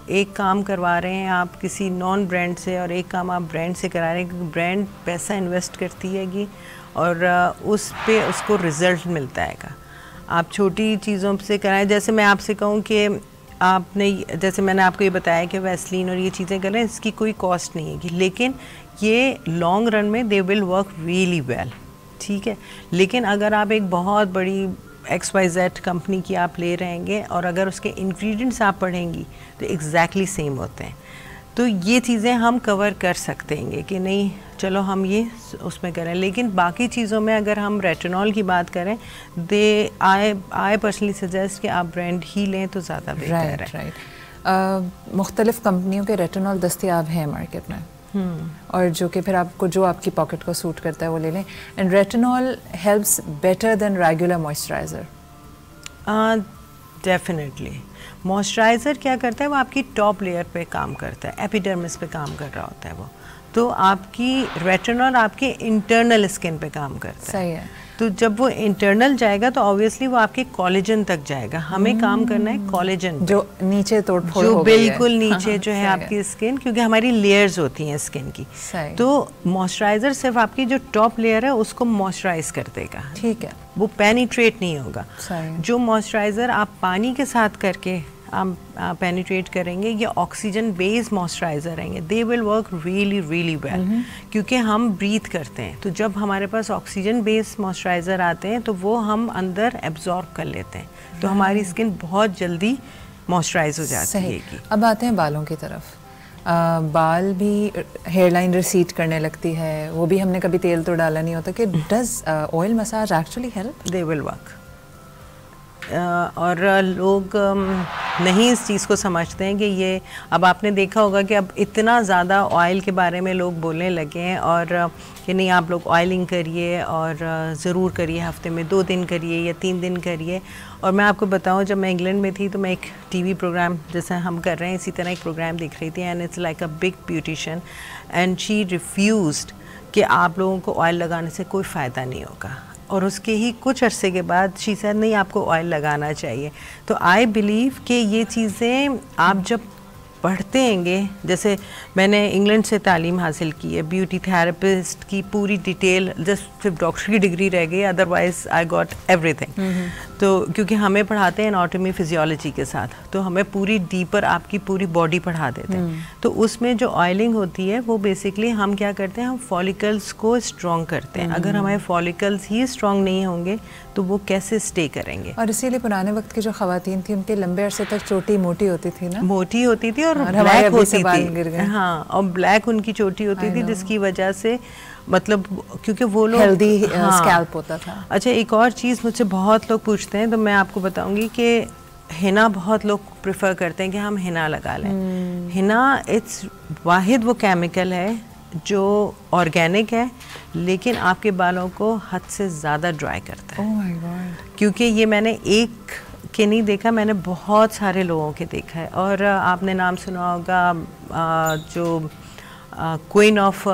एक काम करवा रहे हैं आप किसी नॉन ब्रांड से और एक काम आप ब्रांड से करा रहे हैं, क्योंकि ब्रांड पैसा इन्वेस्ट करती है और उस पे उसको रिज़ल्ट मिलता है। आप छोटी चीज़ों से कराएं। जैसे मैं आपसे कहूँ कि आपने, जैसे मैंने आपको ये बताया कि वैसलीन और ये चीज़ें कर रहे हैं, इसकी कोई कॉस्ट नहीं है, लेकिन ये लॉन्ग रन में दे विल वर्क रियली वेल, ठीक है। लेकिन अगर आप एक बहुत बड़ी XYZ कंपनी की आप ले रहेंगे और अगर उसके इंग्रेडिएंट्स आप पढ़ेंगी तो एग्जैक्टली सेम होते हैं, तो ये चीज़ें हम कवर कर सकते हैं कि नहीं चलो हम ये उसमें करें। लेकिन बाकी चीज़ों में अगर हम रेटिनॉल की बात करें, आई पर्सनली सजेस्ट कि आप ब्रांड ही लें तो ज़्यादा बेहतर है। राइट। मुख्तलिफ़ कंपनियों के रेटिनॉल दस्तियाब हैं मार्केट में, और जो कि फिर आपको जो आपकी पॉकेट को सूट करता है वो ले लें। And retinol helps better than regular moisturiser? Definitely. Moisturiser क्या करता है, वो आपकी टॉप लेयर पे काम करता है, एपिडर्मिस पे काम कर रहा होता है वो, तो आपकी रेटिनॉल आपके इंटरनल स्किन पे काम करता है। सही है। तो जब वो इंटरनल जाएगा तो ऑब्वियसली वो आपके कोलेजन तक जाएगा। हमें काम करना है कोलेजन, जो नीचे तोड़-फोड़ जो बिल्कुल नीचे जो है आपकी स्किन, क्योंकि हमारी लेयर्स होती हैं स्किन की। तो मॉइस्चराइज़र सिर्फ आपकी जो टॉप लेयर है उसको मॉइस्चराइज कर देगा, ठीक है, वो पेनिट्रेट नहीं होगा। जो मॉइस्चराइज़र आप पानी के साथ करके पेनिट्रेट करेंगे, ये ऑक्सीजन बेस्ड मॉइस्चराइज़र रहेंगे, दे will work really really well, क्योंकि हम ब्रीथ करते हैं। तो जब हमारे पास ऑक्सीजन बेस्ड मॉइस्चराइज़र आते हैं तो वो हम अंदर एब्जॉर्ब कर लेते हैं, तो हमारी स्किन बहुत जल्दी मॉइस्चराइज हो जाती है। अब आते हैं बालों की तरफ। बाल भी हेयर लाइन रिसीट करने लगती है, वो भी हमने कभी तेल तो डाला नहीं होता कि does oil massage actually help? They will work. और लोग नहीं इस चीज़ को समझते हैं कि ये, अब आपने देखा होगा कि अब इतना ज़्यादा ऑयल के बारे में लोग बोलने लगे हैं, और कि नहीं आप लोग ऑयलिंग करिए और ज़रूर करिए, हफ्ते में 2 दिन करिए या 3 दिन करिए। और मैं आपको बताऊं, जब मैं इंग्लैंड में थी तो मैं एक टीवी प्रोग्राम जैसा हम कर रहे हैं इसी तरह एक प्रोग्राम देख रही थी, and it's like a big beautician and she refused कि आप लोगों को ऑयल लगाने से कोई फ़ायदा नहीं होगा। और उसके ही कुछ अरसे के बाद शी सेड नहीं, आपको ऑयल लगाना चाहिए। तो आई बिलीव कि ये चीज़ें आप जब पढ़ते हैंगे, जैसे मैंने इंग्लैंड से तालीम हासिल की है, ब्यूटी थेरेपिस्ट की पूरी डिटेल, जस्ट सिर्फ डॉक्टर की डिग्री रह गई, अदरवाइज आई गॉट एवरीथिंग। तो क्योंकि हमें पढ़ाते हैं एनाटॉमी फिजियोलॉजी के साथ, तो हमें पूरी डीपर आपकी पूरी बॉडी पढ़ा देते हैं। तो उसमें जो ऑयलिंग होती है वो बेसिकली हम क्या करते हैं, हम फॉलिकल्स को स्ट्रॉन्ग करते हैं। अगर हमारे फॉलिकल्स ही स्ट्रॉन्ग नहीं होंगे तो वो कैसे स्टे करेंगे। और इसीलिए पुराने वक्त की जो ख़वातीन थी उनके लंबे अरसे तक चोटी मोटी होती थी ना, मोटी होती थी और ब्लैक होती थी। हाँ, और ब्लैक उनकी चोटी होती थी, जिसकी वजह से मतलब क्योंकि वो लोग हेल्दी स्कैल्प होता था। अच्छा, एक और चीज़ मुझसे बहुत लोग पूछते हैं, तो मैं आपको बताऊंगी कि हिना बहुत लोग प्रेफर करते हैं कि हम हिना लगा लें। हिना इट्स वाहिद वो केमिकल है जो ऑर्गेनिक है, लेकिन आपके बालों को हद से ज़्यादा ड्राई करता है। Oh my God. क्योंकि ये मैंने एक के नहीं देखा, मैंने बहुत सारे लोगों के देखा है। और आपने नाम सुना होगा जो क्वीन ऑफ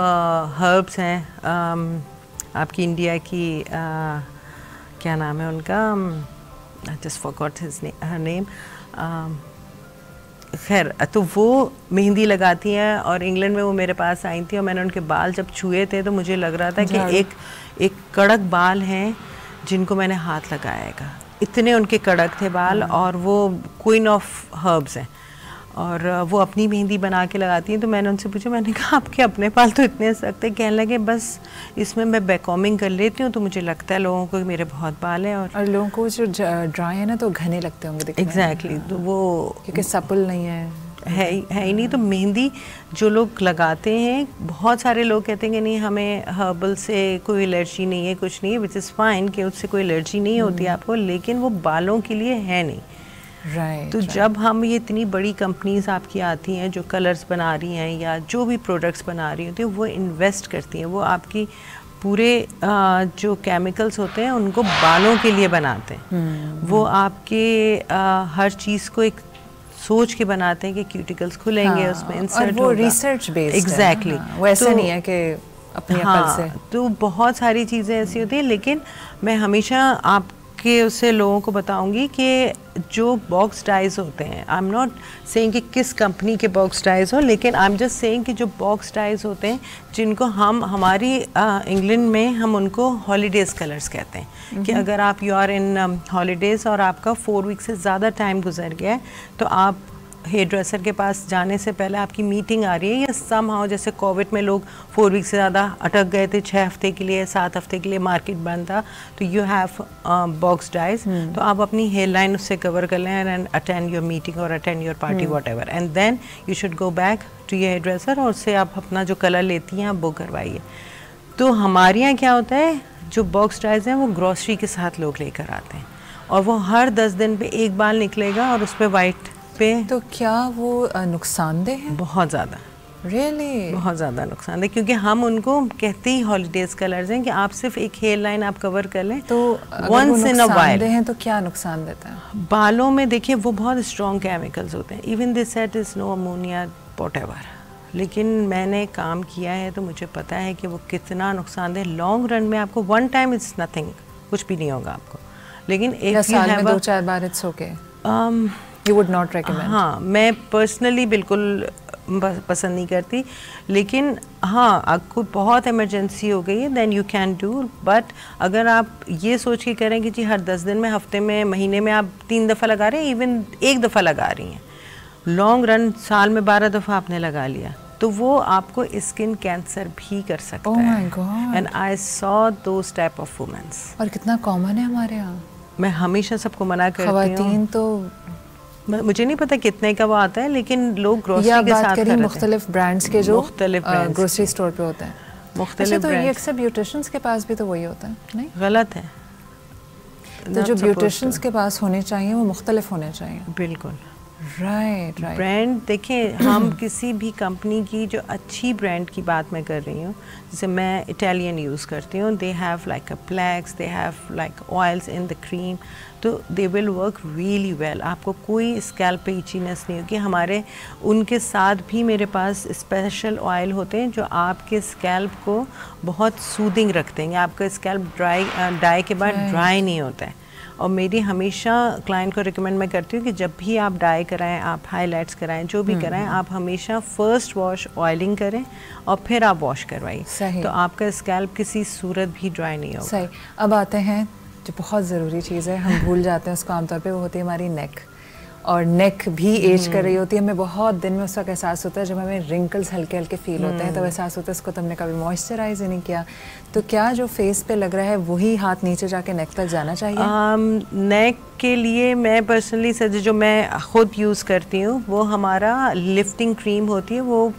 हर्ब्स हैं आपकी इंडिया की, क्या नाम है उनका, जस्ट फॉरगॉट हिज नेम, खैर, तो वो मेहंदी लगाती हैं और इंग्लैंड में वो मेरे पास आई थी और मैंने उनके बाल जब छुए थे तो मुझे लग रहा था कि एक कड़क बाल हैं जिनको मैंने हाथ लगाएगा, इतने उनके कड़क थे बाल। और वो क्वीन ऑफ हर्ब्स हैं और वो अपनी मेहंदी बना के लगाती हैं। तो मैंने उनसे पूछा, मैंने कहा आपके अपने बाल तो इतने सख्त हैं? कहने लगे बस इसमें मैं बैकॉमिंग कर लेती हूँ तो मुझे लगता है लोगों को मेरे बहुत बाल हैं। और लोगों को जो ड्राई है ना तो घने लगते होंगे दिखने में। एग्जैक्टली, तो वो क्योंकि सपल नहीं है ही नहीं। तो मेहंदी जो लोग लगाते हैं, बहुत सारे लोग कहते हैं कि नहीं हमें हर्बल से कोई एलर्जी नहीं है, कुछ नहीं है, विच इज़ फाइन कि उससे कोई एलर्जी नहीं होती आपको, लेकिन वो बालों के लिए है नहीं। तो जब हम ये इतनी बड़ी कंपनीज आपकी आती हैं जो कलर्स बना रही हैं या जो भी प्रोडक्ट्स बना रही होती हैं, वो इन्वेस्ट करती हैं, वो आपकी पूरे जो केमिकल्स होते हैं उनको बालों के लिए बनाते हैं। वो आपके हर चीज़ को एक सोच के बनाते हैं कि क्यूटिकल्स खुलेंगे, उसमें इंसर्ट होगा। और वो रिसर्च बेस्ड है। एग्जैक्टली, वो ऐसा नहीं है कि अपनी अकल से। तो बहुत सारी चीज़ें ऐसी होती हैं, लेकिन मैं हमेशा आपके उससे लोगों को बताऊंगी कि जो बॉक्स डाइज होते हैं, आई एम नॉट सेइंग कि किस कंपनी के बॉक्स डाइज हो, लेकिन आई एम जस्ट सेइंग कि जो बॉक्स डाइज होते हैं जिनको हम हमारी इंग्लैंड में हम उनको हॉलीडेज़ कलर्स कहते हैं, कि अगर आप यू आर इन हॉलीडेज़ और आपका 4 वीक से ज़्यादा टाइम गुजर गया है तो आप हेयर ड्रेसर के पास जाने से पहले आपकी मीटिंग आ रही है, या समहाउ जैसे कोविड में लोग 4 वीक से ज़्यादा अटक गए थे, 6 हफ्ते के लिए, 7 हफ्ते के लिए मार्केट बंद था, तो यू हैव बॉक्स डाइज, तो आप अपनी हेयर लाइन उससे कवर कर लें एंड अटेंड योर मीटिंग और attend your party whatever, and then you should go back to your hairdresser और उससे आप अपना जो कलर लेती हैं आप वो करवाइए। तो हमारे यहाँ क्या होता है, जो बॉक्स डाइज हैं वो ग्रॉसरी के साथ लोग लेकर आते हैं और वो हर 10 दिन पे एक बाल निकलेगा और उस पर वाइट पे। तो क्या वो नुकसानदेह है? बहुत ज़्यादा, रियली बहुत ज़्यादा नुकसानदेह, क्योंकि हम उनको कहते ही हॉलीडेज़ कलर्स हैं कि आप सिर्फ एक हेयर लाइन आप कवर कर लें। तो वंस इन अ वाइल हैं तो क्या नुकसान देता है? बालों में देखिए वो बहुत स्ट्रॉन्ग केमिकल्स होते हैं, even this set is no ammonia whatever, लेकिन मैंने काम किया है तो मुझे पता है कि वो कितना नुकसानदेह। लॉन्ग रन में आपको वन टाइम इट्स नथिंग, कुछ भी नहीं होगा आपको, लेकिन एक साल में 2-4 बार it's okay, you would not recommend? हाँ, मैं पर्सनली बिल्कुल पसंद नहीं करती, लेकिन हाँ आपको बहुत इमरजेंसी हो गई है then you can do. But अगर आप ये सोच के करें कि जी हर 10 दिन में, हफ्ते में, महीने में आप 3 दफ़ा लगा रहे हैं, इवन 1 दफ़ा लगा रही हैं, लॉन्ग रन साल में 12 दफ़ा आपने लगा लिया, तो वो आपको स्किन कैंसर भी कर सकता है। And I saw those type of womens. और कितना कॉमन है हमारे यहाँ। मैं हमेशा सबको मना करती हूँ, ख़वातीन तो मुझे नहीं पता कितने का वो आता है, लेकिन लोग ग्रोसरी के साथ करते हैं। मुख्तलिफ ब्रांड्स के जो ग्रोसरी स्टोर पे होते हैं मुख्तलिफ। तो ये अक्सर ब्यूटिशियंस के पास भी तो वही होता है, नहीं? गलत है। तो जो ब्यूटिशियंस के पास होने चाहिए वो मुख्तलिफ होने चाहिए। बिल्कुल राइट। ब्रांड देखें, हम किसी भी कंपनी की जो अच्छी ब्रांड की बात मैं कर रही हूँ, जैसे मैं इटालियन यूज़ करती हूँ, they have like a plex, they have like oils in the cream, तो they will work really well. आपको कोई स्कैल्प पे इचीनेस नहीं होगी। हमारे उनके साथ भी मेरे पास स्पेशल ऑयल होते हैं जो आपके स्कैल्प को बहुत सूदिंग रखते हैं, आपका स्कैल्प डाई के बाद ड्राई नहीं होता है। और मेरी हमेशा क्लाइंट को रिकमेंड मैं करती हूँ कि जब भी आप डाई कराएं, आप हाइलाइट्स कराएं, जो भी कराएं, आप हमेशा फर्स्ट वॉश ऑयलिंग करें और फिर आप वॉश करवाइए, तो आपका स्कैल्प किसी सूरत भी ड्राई नहीं होगा। सही। अब आते हैं जो बहुत ज़रूरी चीज़ है, हम भूल जाते हैं उसको आमतौर पे, वो होती है हमारी नेक। और नेक भी एज कर रही होती है, हमें बहुत दिन में उसका एहसास होता है, जब हमें रिंकल्स हल्के हल्के फील होते हैं तब एहसास होता है इसको तो हमने कभी मॉइस्चराइज ही नहीं किया। तो क्या जो फेस पे लग रहा है वही हाथ नीचे जाके नेक तक जाना चाहिए? नेक के लिए मैं पर्सनली सर जो मैं ख़ुद यूज़ करती हूँ वो हमारा लिफ्टिंग क्रीम होती है, वो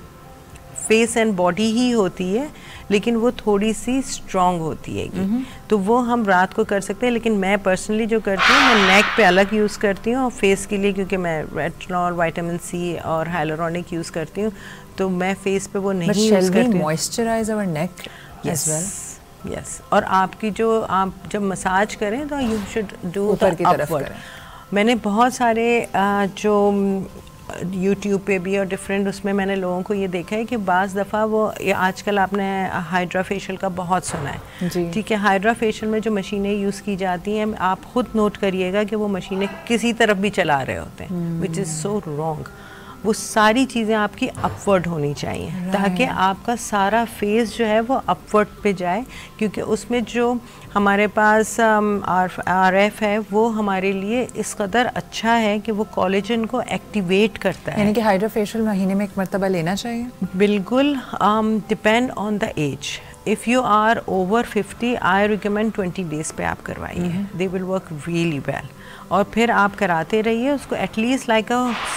फेस एंड बॉडी ही होती है, लेकिन वो थोड़ी सी स्ट्रॉन्ग होती है, तो वो हम रात को कर सकते हैं। लेकिन मैं पर्सनली जो करती हूँ, मैं नेक पे अलग यूज़ करती हूँ और फेस के लिए क्योंकि मैं रेटिनॉल, विटामिन सी और हाइलुरोनिक यूज़ करती हूँ, तो मैं फेस पे वो नहीं यूज़ करती। Moisturise our neck as well. Yes. और आपकी जो आप जब मसाज करें तो यू शुड डू ऊपर की तरफ करें। मैंने बहुत सारे जो YouTube पे भी और डिफरेंट उसमें मैंने लोगों को ये देखा है कि बाज़ दफ़ा वो आजकल आपने हाइड्रा फेशियल का बहुत सुना है, ठीक है। हाइड्रा फेशियल में जो मशीनें यूज़ की जाती हैं, आप ख़ुद नोट करिएगा कि वो मशीनें किसी तरफ भी चला रहे होते हैं, विच इज़ सो रॉन्ग। वो सारी चीज़ें आपकी अपवर्ड होनी चाहिए ताकि आपका सारा फेस जो है वो अपवर्ड पे जाए, क्योंकि उसमें जो हमारे पास RF है वो हमारे लिए इस कदर अच्छा है कि वो कोलेजन को एक्टिवेट करता है। यानी कि हाइड्रा फेशियल महीने में एक मरतबा लेना चाहिए? बिल्कुल, depend on the age. If you are over 50 I recommend 20 days पे आप करवाइए, they will work really well. और फिर आप कराते रहिए उसको at least like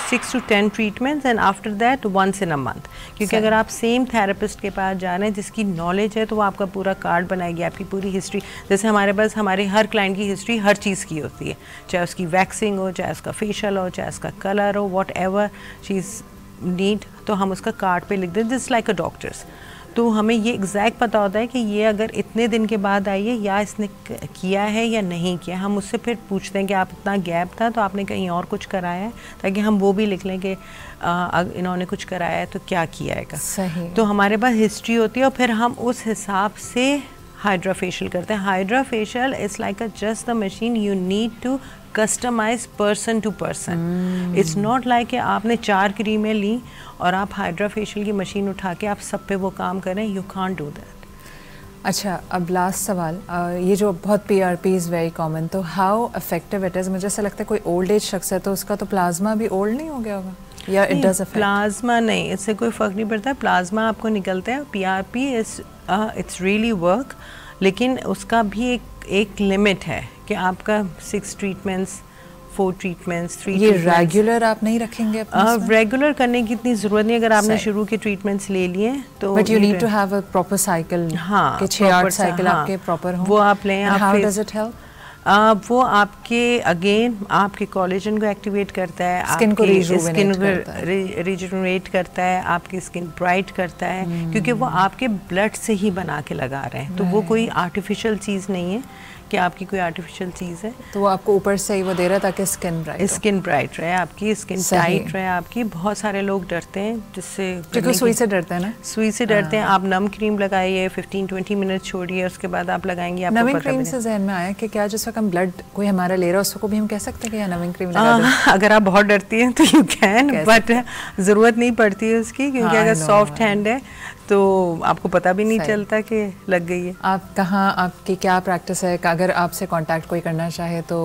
6 to 10 treatments and after that once in a month, क्योंकि अगर आप सेम थेरेपिस्ट के पास जा रहे हैं जिसकी नॉलेज है तो वो आपका पूरा कार्ड बनाएगी, आपकी पूरी हिस्ट्री। जैसे हमारे पास हमारे हर क्लाइंट की हिस्ट्री हर चीज़ की होती है, चाहे उसकी वैक्सिंग हो, चाहे उसका फेशियल हो, चाहे उसका कलर हो, what ever she is need, तो हम उसका कार्ड पे लिख दें, दिस लाइक अ डॉक्टर्स। तो हमें ये एग्जैक्ट पता होता है कि ये अगर इतने दिन के बाद आई है या इसने किया है या नहीं किया। हम उससे फिर पूछते हैं कि आप इतना गैप था तो आपने कहीं और कुछ कराया है, ताकि हम वो भी लिख लें कि इन्होंने कुछ कराया है तो क्या किया है। सही। तो हमारे पास हिस्ट्री होती है और फिर हम उस हिसाब से हाइड्रा फेशियल करते हैं। Hydra facial is like a just the machine, you need to customise person to person. It's not like कि आपने 4 क्रीमें ली और आप हाइड्रा फेशियल की मशीन उठा के आप सब पे वो काम करें, यू कांट डू दैट। अच्छा, अब लास्ट सवाल, ये जो बहुत PRP इज़ वेरी कॉमन, तो हाउ इफेक्टिव इट इज़? मुझे ऐसा लगता है कोई ओल्ड एज शख्स है तो उसका तो प्लाज्मा भी ओल्ड नहीं हो गया होगा, या इट डज अफेक्ट? प्लाज्मा नहीं, इससे कोई फ़र्क नहीं पड़ता। प्लाज्मा आपको निकलता है, PRP इट्स रियली वर्क, लेकिन उसका भी एक लिमिट है कि आपका 6 ट्रीटमेंट्स, 4 ट्रीटमेंट्स, 3 ये रेगुलर आप नहीं रखेंगे? रेगुलर करने की इतनी ज़रूरत नहीं, अगर आपने शुरू के ट्रीटमेंट्स ले लिए तो। But you need to have a proper cycle. हाँ, कि 6-8 साइकिल आपके प्रॉपर हों, वो आप लें। How does it help? वो आपके अगेन आपके कोलेजन को एक्टिवेट करता है, स्किन को रिजुवेट करता है, आपकी स्किन ब्राइट करता है, क्योंकि वो आपके ब्लड से ही बना के लगा रहे हैं, तो वो कोई आर्टिफिशियल चीज़ नहीं है कि आपकी कोई आर्टिफिशियल चीज़ है। तो वो आपको ऊपर से ही वो दे रहा है ताकि स्किन ब्राइट रहे आपकी, स्किन टाइट रहे आपकी। बहुत सारे लोग डरते हैं जिससे, क्योंकि सुई से डरते हैं ना, सुई से डरते हैं। आप नम क्रीम लगाइए, 15-20 मिनट छोड़िए, उसके बाद आप लगाएंगे। आपको नमिंग क्रीम से ज़हन में आया कि क्या जिस वक्त हम ब्लड कोई हमारा ले रहा है उसको भी हम कह सकते हैं कि नमिंग क्रीम लगा दें? अगर आप बहुत डरती हैं तो यू कैन, बट ज़रूरत नहीं पड़ती है उसकी, क्योंकि अगर सॉफ्ट हैंड है तो आपको पता भी नहीं चलता कि लग गई है। आप कहाँ, आपकी क्या प्रैक्टिस है? अगर आपसे कांटेक्ट कोई करना चाहे तो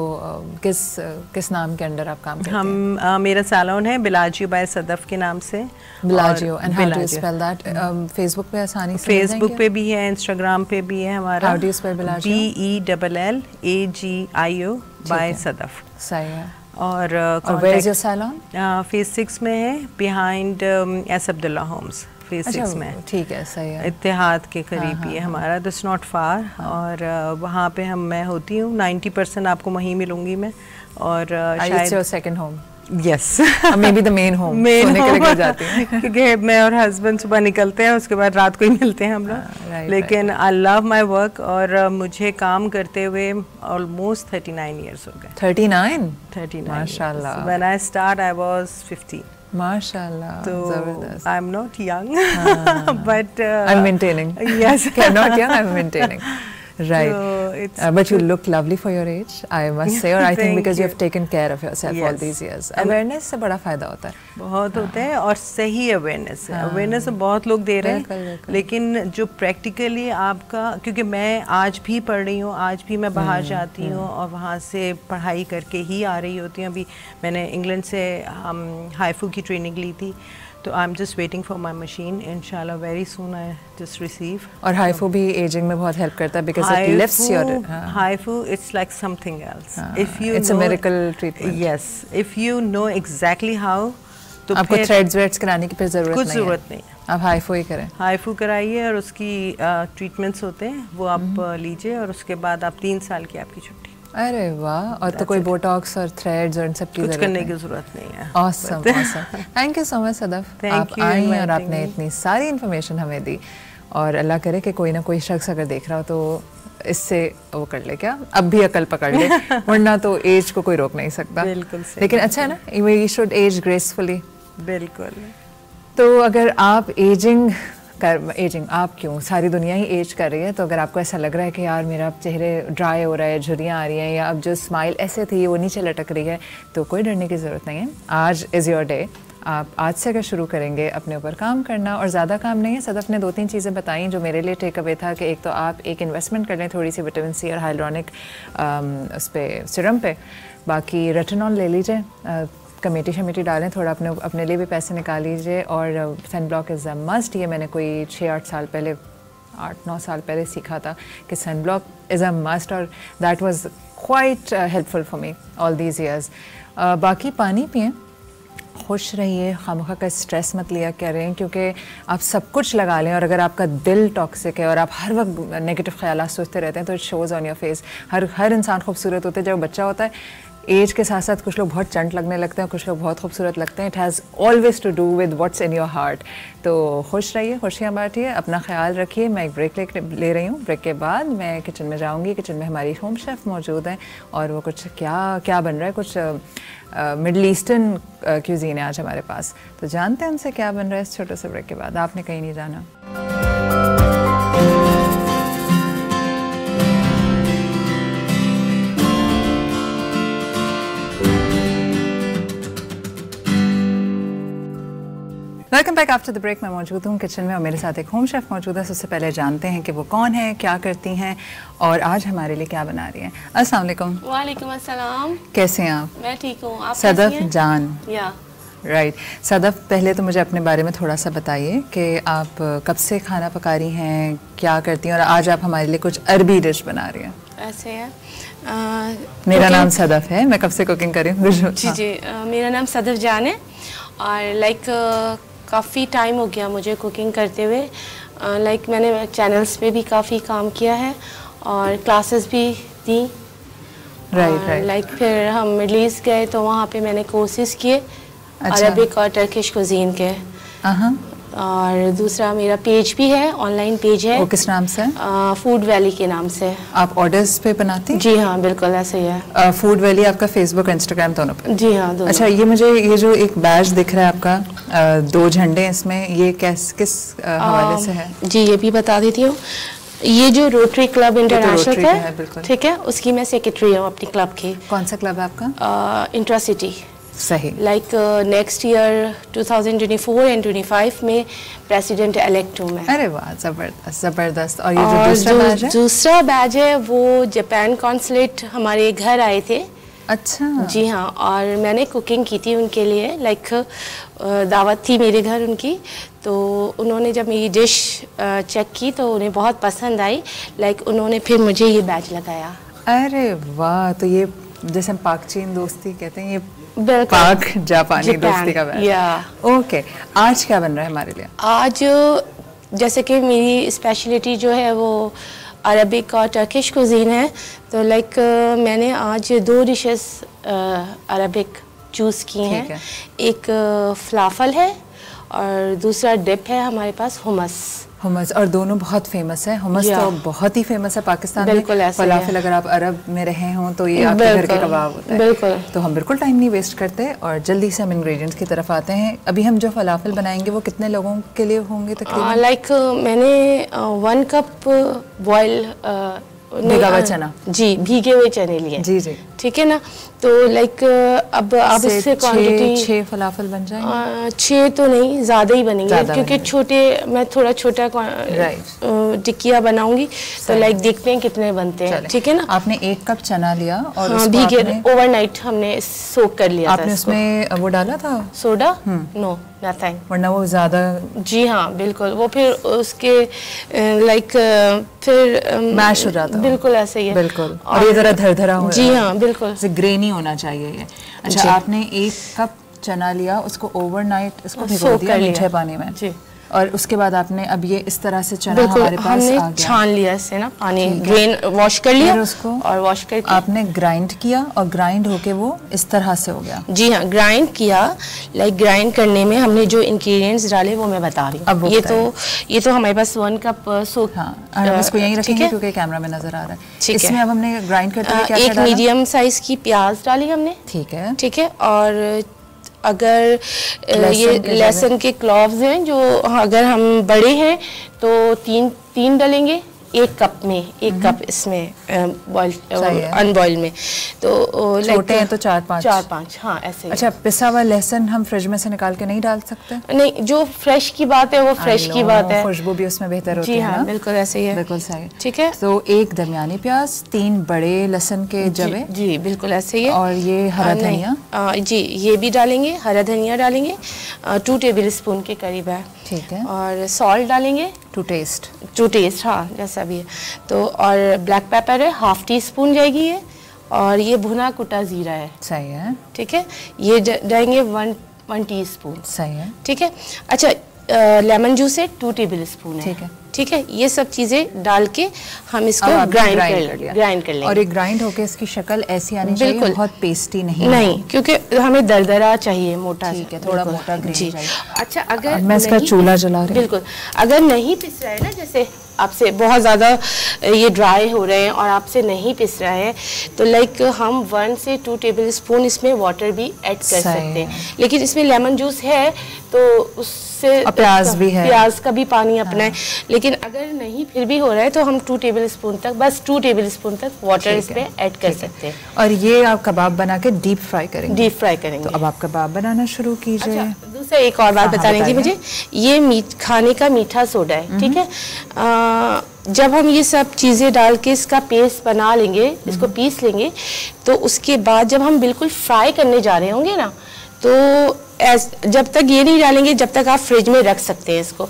किस नाम के अंडर आप काम करते हैं? मेरा सैलून है बिलाजियो बाय सदफ के नाम से। Bellagio, and how do you spell that? Facebook पे आसानी से फेसबुक पे भी है, इंस्टाग्राम पे भी है हमारा। How do you spell Bellagio? BELLAGIO by Sadaf. सही है। और where is your salon? Phase 6 में है, behind S Abdullah Homes, phase 6 में। ठीक है, सही है। इत्तेहाद के करीब ही है हमारा, दिस नॉट फार। और वहाँ पे मैं होती हूँ, 90% आपको वहीं मिलूंगी मैं। और शायद second home. Yes, may be the main home, सोने के लिए जाती हैं क्योंकि मैं और हस्बैंड सुबह निकलते हैं, उसके बाद रात को ही मिलते हैं हम लोग। लेकिन आई लव माय वर्क, और मुझे काम करते हुए ऑलमोस्ट 39 इयर्स हो गए। 39 माशाल्लाह। When I start I was 15। माशाल्लाह, जबरदस्त। I am not young, but I am maintaining. Yes, not young, I am maintaining. Right, but you look lovely for your age, I must say, और I think because you have taken care of yourself all these years. Awareness से बड़ा फ़ायदा होता है, बहुत होता है, और सही अवेयरनेस है। अवेयरनेस बहुत लोग दे रहे हैं, लेकिन जो प्रैक्टिकली आपका, क्योंकि मैं आज भी पढ़ रही हूँ, आज भी मैं बाहर जाती हूँ और वहाँ से पढ़ाई करके ही आ रही होती हूँ। अभी मैंने इंग्लैंड से हाइफू की ट्रेनिंग ली थी, तो I am just waiting for my machine, इंशाल्लाह very soon I just receive. और हाइफू भी एजिंग में बहुत हेल्प करता है, because it lifts your HIFU, it's like something else. If you, it's a miracle treatment. Yes, if you know exactly how, तो आपको थ्रेड्स वेड्स कराने की फिर कुछ ज़रूरत नहीं है, आप हाइफू ही करें। हाइफू कराइए, और उसकी ट्रीटमेंट्स होते हैं वो आप लीजिए, और उसके बाद आप 3 साल की आपकी छुट्टी। अरे वाह, और तो कोई बोटॉक्स और थ्रेड्स और इन सब की कुछ करने की ज़रूरत नहीं है। Awesome, awesome. Thank you so much Sadaf, आप आई और आपने इतनी सारी इन्फॉर्मेशन हमें दी, और अल्लाह करे कि कोई ना कोई शख्स अगर देख रहा हो तो इससे वो कर ले, क्या अब भी अकल पकड़ ले, वरना तो एज को कोई रोक नहीं सकता। बिल्कुल सही। लेकिन अच्छा है ना, वी शुड एज ग्रेसफुली। बिल्कुल। तो अगर आप एजिंग आप क्यों, सारी दुनिया ही एज कर रही है, तो अगर आपको ऐसा लग रहा है कि यार मेरा चेहरे ड्राई हो रहा है, झुर्रियाँ आ रही हैं, या अब जो स्माइल ऐसे थी वो नीचे लटक रही है, तो कोई डरने की ज़रूरत नहीं है। आज इज़ योर डे। आप आज से अगर शुरू करेंगे अपने ऊपर काम करना, और ज़्यादा काम नहीं है। सदफ ने 2-3 चीज़ें बताई जो मेरे लिए टेक अवे था, कि एक तो आप एक इन्वेस्टमेंट कर लें थोड़ी सी विटामिन सी और हाइलुरोनिक उस पर सिरम पे, बाकी रेटिनॉल ले लीजिए, कमेटी शमेटी डालें, थोड़ा अपने लिए भी पैसे निकाल लीजिए, और sun block is a must. ये मैंने कोई 6-8 साल पहले, 8-9 साल पहले सीखा था कि sun block is a must, और that was quite helpful for me all these years. बाकी पानी पिएं, खुश रहिए, खामखा का स्ट्रेस मत लिया करें, क्योंकि आप सब कुछ लगा लें और अगर आपका दिल टॉक्सिक है और आप हर वक्त नेगेटिव ख्यालात सोचते रहते हैं, तो it shows on your face. हर इंसान खूबसूरत होता है जब बच्चा होता है। एज के साथ साथ कुछ लोग बहुत चंट लगने लगते हैं, कुछ लोग बहुत खूबसूरत लगते हैं। It has always to do with what's in your heart. तो खुश रहिए, खुशियाँ बांटिए, अपना ख्याल रखिए। मैं एक ब्रेक ले रही हूँ, ब्रेक के बाद मैं किचन में जाऊँगी। किचन में हमारी होम शेफ़ मौजूद हैं, और वो कुछ क्या बन रहा है, कुछ मिडल ईस्टर्न क्यूजीन है आज हमारे पास, तो जानते हैं उनसे क्या बन रहा है इस छोटे से ब्रेक के बाद। आपने कहीं नहीं जाना। Welcome back after the break. मैं मौजूद हूँ किचन में, और मेरे साथ एक होम शेफ़ मौजूद है। सबसे पहले जानते हैं कि वो कौन है, क्या करती हैं, और आज हमारे लिए क्या बना रही हैं। अस्सलाम वालेकुम। वालेकुम अस्सलाम। कैसे हैं आप? मैं ठीक हूँ, आप सदफ कैसी हैं? जान। या राइट। सदफ, पहले तो मुझे अपने बारे में थोड़ा सा बताइए कि आप कब से खाना पका रही हैं, क्या करती हैं, और आज आप हमारे लिए कुछ अरबी डिश बना रही हैं। ऐसे है। मेरा नाम सदफ है, मैं कब से कुकिंग कर रही हूँ। जी, मेरा नाम सदफ जान है, और काफ़ी टाइम हो गया मुझे कुकिंग करते हुए। मैंने चैनल्स पे भी काफ़ी काम किया है और क्लासेस भी दी। राइट। फिर हम मिडल ईस्ट गए तो वहाँ पे मैंने कोर्सेज किए, अरबिक और टर्किश कुजीन के। और दूसरा मेरा पेज भी है, ऑनलाइन पेज है। वो किस नाम से? फूड वैली के नाम से। आप ऑर्डर्स पे बनाती हैं? जी हाँ, बिल्कुल ऐसे ही है। फूड वैली आपका फेसबुक इंस्टाग्राम दोनों पे? जी हाँ, दोनों। अच्छा, ये मुझे ये जो एक बैज दिख रहा है आपका, 2 झंडे हैं इसमें, ये किस हवाले से है? जी ये भी बता देती हूँ। ये जो रोटरी क्लब इंटरनेशनल है, ठीक है, उसकी मैं सेक्रेटरी हूँ अपनी क्लब की। कौन सा क्लब है आपका? इंट्रासिटी। सही। लाइक नेक्स्ट ईयर 2024 एंड 25 में प्रेसिडेंट इलेक्ट हूँ मैं। अरे वाह, जबरदस्त जबरदस्त। और ये जो दूसरा बैज है? दूसरा बैज है वो जापान कॉन्सुलेट हमारे घर आए थे। अच्छा। जी हाँ, और मैंने कुकिंग की थी उनके लिए, लाइक दावत थी मेरे घर उनकी, तो उन्होंने जब मेरी डिश चेक की तो उन्हें बहुत पसंद आई, लाइक उन्होंने फिर मुझे ये बैज लगाया। अरे वाह, तो ये जैसे हम पाक चीन दोस्ती कहते हैं, ये पाक जापानी दोस्ती का बैज। ओके, आज क्या बन रहा है हमारे लिए? आज जैसे कि मेरी स्पेशलिटी जो है वो अरबिक और टर्किश कुजीन है, तो लाइक मैंने आज 2 डिशेस अरबिक चूज़ की हैं। एक फलाफल है और दूसरा डिप है हमारे पास हुमस। और दोनों बहुत फेमस है। हुमस तो बहुत ही फेमस है पाकिस्तान में। फलाफल अगर आप अरब में रहे हों तो ये आपके घर के कबाब होता है। बिल्कुल। तो हम बिल्कुल टाइम नहीं वेस्ट करते और जल्दी से हम इंग्रेडिएंट्स की तरफ आते हैं। अभी हम जो फलाफल बनाएंगे वो कितने लोगों के लिए होंगे तकरीबन? लाइक मैंने 1 कप बॉयल भीगा हुआ चना। जी, भीगे हुए चने लिए। जी जी, ठीक है ना। तो लाइक अब आप इससे क्वांटिटी 6 फलाफल बन जाएंगे? 6 तो नहीं, ज़्यादा ही बनेंगे क्योंकि छोटे, मैं थोड़ा छोटा टिक्किया बनाऊंगी, तो लाइक देखते हैं कितने बनते हैं। ठीक है ना। आपने 1 कप चना लिया और हाँ, भीगे ओवरनाइट हमने सोक कर लिया। आपने उसमें वो डाला था सोडा? नो, नथिंग, वरना वो ज़्यादा। जी हाँ बिल्कुल, वो फिर उसके लाइक फिर मैश हो जाता है। बिल्कुल ऐसे ही है। बिल्कुल। और ये ज़रा धरधरा हो। जी हाँ बिल्कुल, ग्रेनी होना चाहिए ये। अच्छा, आपने 1 कप चना लिया, उसको ओवरनाइट इसको भिगो दिया मीठे पानी में जी, और उसके बाद आपने अब ये इस तरह से चना हमारे पास आ गया, छान लिया इससे ना, पानी ड्रेन वॉश कर लिया उसको, और वॉश करके आपने ग्राइंड किया और ग्राइंड होके वो इस तरह से हो गया। जी हाँ, ग्राइंड किया। लाइक ग्राइंड करने में हमने जो इंग्रेडिएंट्स डाले वो मैं बता रही हूँ। ये तो हमारे पास 1 कप सोक। हाँ, इसको यहीं रखेंगे क्योंकि कैमरा में नजर आ रहा है। इसमें अब हमने ग्राइंड करते हुए क्या एक मीडियम साइज की प्याज डाली हमने। ठीक है, ठीक है। और अगर ये लहसुन के क्लॉव्स हैं जो, अगर हम बड़े हैं तो 3 डालेंगे 1 कप में, 1 कप इसमें अनबॉइल्ड में। तो छोटे हैं तो 4-5। हाँ ऐसे। अच्छा, पिसा हुआ लहसुन हम फ्रिज में से निकाल के नहीं डाल सकते? नहीं, जो फ्रेश की बात है वो फ्रेश की बात है, खुशबू भी उसमें बेहतर होती है। जी हाँ बिल्कुल ऐसे ही है। बिल्कुल सही। ठीक है। तो 1 दरमियानी प्याज, 3 बड़े लहसुन के जवे। जी बिल्कुल ऐसे ही है। और ये हरा धनिया। जी ये भी डालेंगे, हरा धनिया डालेंगे, 2 टेबल स्पून के करीब है। ठीक है। और सॉल्ट डालेंगे टू टेस्ट, हाँ जैसा भी है। तो और ब्लैक पेपर है 1/2 टीस्पून जाएगी ये, और ये भुना कुटा जीरा है। सही है। ठीक है, ये जाएंगे 1 टीस्पून। सही है। ठीक है। अच्छा, लेमन जूस है 2 टेबल स्पून है। ठीक है। ठीक है, ये सब चीज़ें डाल के हम इसको ग्राइंड कर लेंगे। और ये ग्राइंड होके इसकी शक्ल ऐसी आनी चाहिए, बहुत पेस्टी नहीं, क्योंकि हमें दरदरा चाहिए, मोटा। ठीक है, थोड़ा मोटा ग्रेन चाहिए। अच्छा, अगर मैं इसका चूल्हा जला रही हूँ। बिल्कुल, अगर नहीं पिस रहा है ना, जैसे आपसे बहुत ज़्यादा ये ड्राई हो रहे हैं और आपसे नहीं पिस रहा है, तो लाइक हम 1 से 2 टेबल स्पून इसमें वाटर भी ऐड कर सकते हैं। लेकिन इसमें लेमन जूस है तो उससे प्याज भी है, प्याज का भी पानी अपना है। लेकिन अगर नहीं फिर भी हो रहा है तो हम 2 टेबल स्पून तक, बस 2 टेबल स्पून तक वाटर इसमें ऐड कर सकते हैं। और ये आप कबाब बना के डीप फ्राई करेंगे? तो अब आप कबाब बनाना शुरू कीजिए। अच्छा, दूसरा एक और बात बताने की मुझे, ये खाने का मीठा सोडा है। ठीक है। जब हम ये सब चीज़ें डाल के इसका पेस्ट बना लेंगे, इसको पीस लेंगे, तो उसके बाद जब हम बिल्कुल फ्राई करने जा रहे होंगे ना, तो जब तक ये नहीं डालेंगे जब तक आप फ्रिज में रख सकते हैं इसको।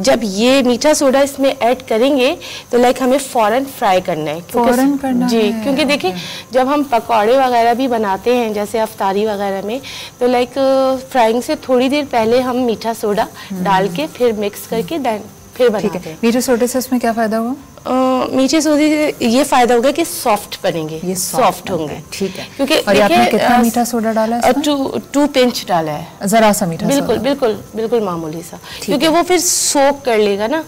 जब ये मीठा सोडा इसमें ऐड करेंगे तो लाइक हमें फ़ौरन फ्राई करना है, क्योंकि देखिए जब हम पकौड़े वगैरह भी बनाते हैं जैसे अफ्तारी वगैरह में, तो लाइक फ्राइंग से थोड़ी देर पहले हम मीठा सोडा डाल के फिर मिक्स करके फिर बनाते हैं। मीठे सोडे से उसमें क्या फ़ायदा हुआ? मीठे सोडे से ये फायदा होगा कि सॉफ्ट बनेंगे, ये सॉफ्ट होंगे। ठीक है। क्योंकि और आपने कितना मीठा सोडा डाला है इसमें? 2 पिंच डाला है, जरा सा मीठा बिल्कुल बिल्कुल बिल्कुल मामूली सा, क्योंकि वो फिर सोक कर लेगा ना।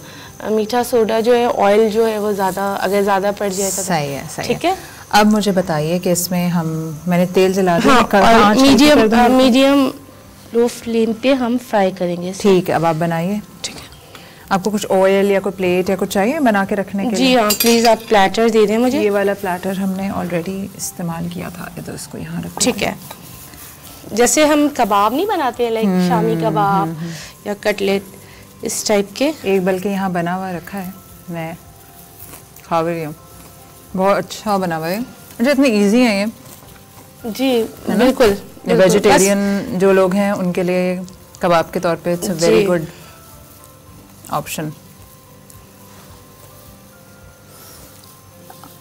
मीठा सोडा जो है, ऑयल जो है वो ज़्यादा, अगर ज़्यादा पड़ जाएगा तो सही है, सही ठीक है। अब मुझे बताइए कि इसमें मैंने तेल जला दिया, और मीडियम लो फ्लेम पे हम फ्राई करेंगे। ठीक है, अब आप बनाइए। ठीक है। आपको कुछ ऑयल या कोई प्लेट या कुछ चाहिए बना के रखने के लिए? जी हाँ, प्लीज़ आप प्लेटर दे दें मुझे। ये वाला प्लेटर हमने ऑलरेडी इस्तेमाल किया था, तो इसको यहाँ रखो। ठीक है। जैसे हम कबाब नहीं बनाते हैं, लाइक शामी कबाब या कटलेट, इस टाइप के। एक बल्कि यहाँ बना हुआ रखा है, मैं खा भी रही हूँ, बहुत अच्छा बना हुआ है। अच्छा, इतनी ईजी है ये। जी बिल्कुल। वेजिटेरियन जो लोग हैं उनके लिए कबाब के तौर पे it's a very good option.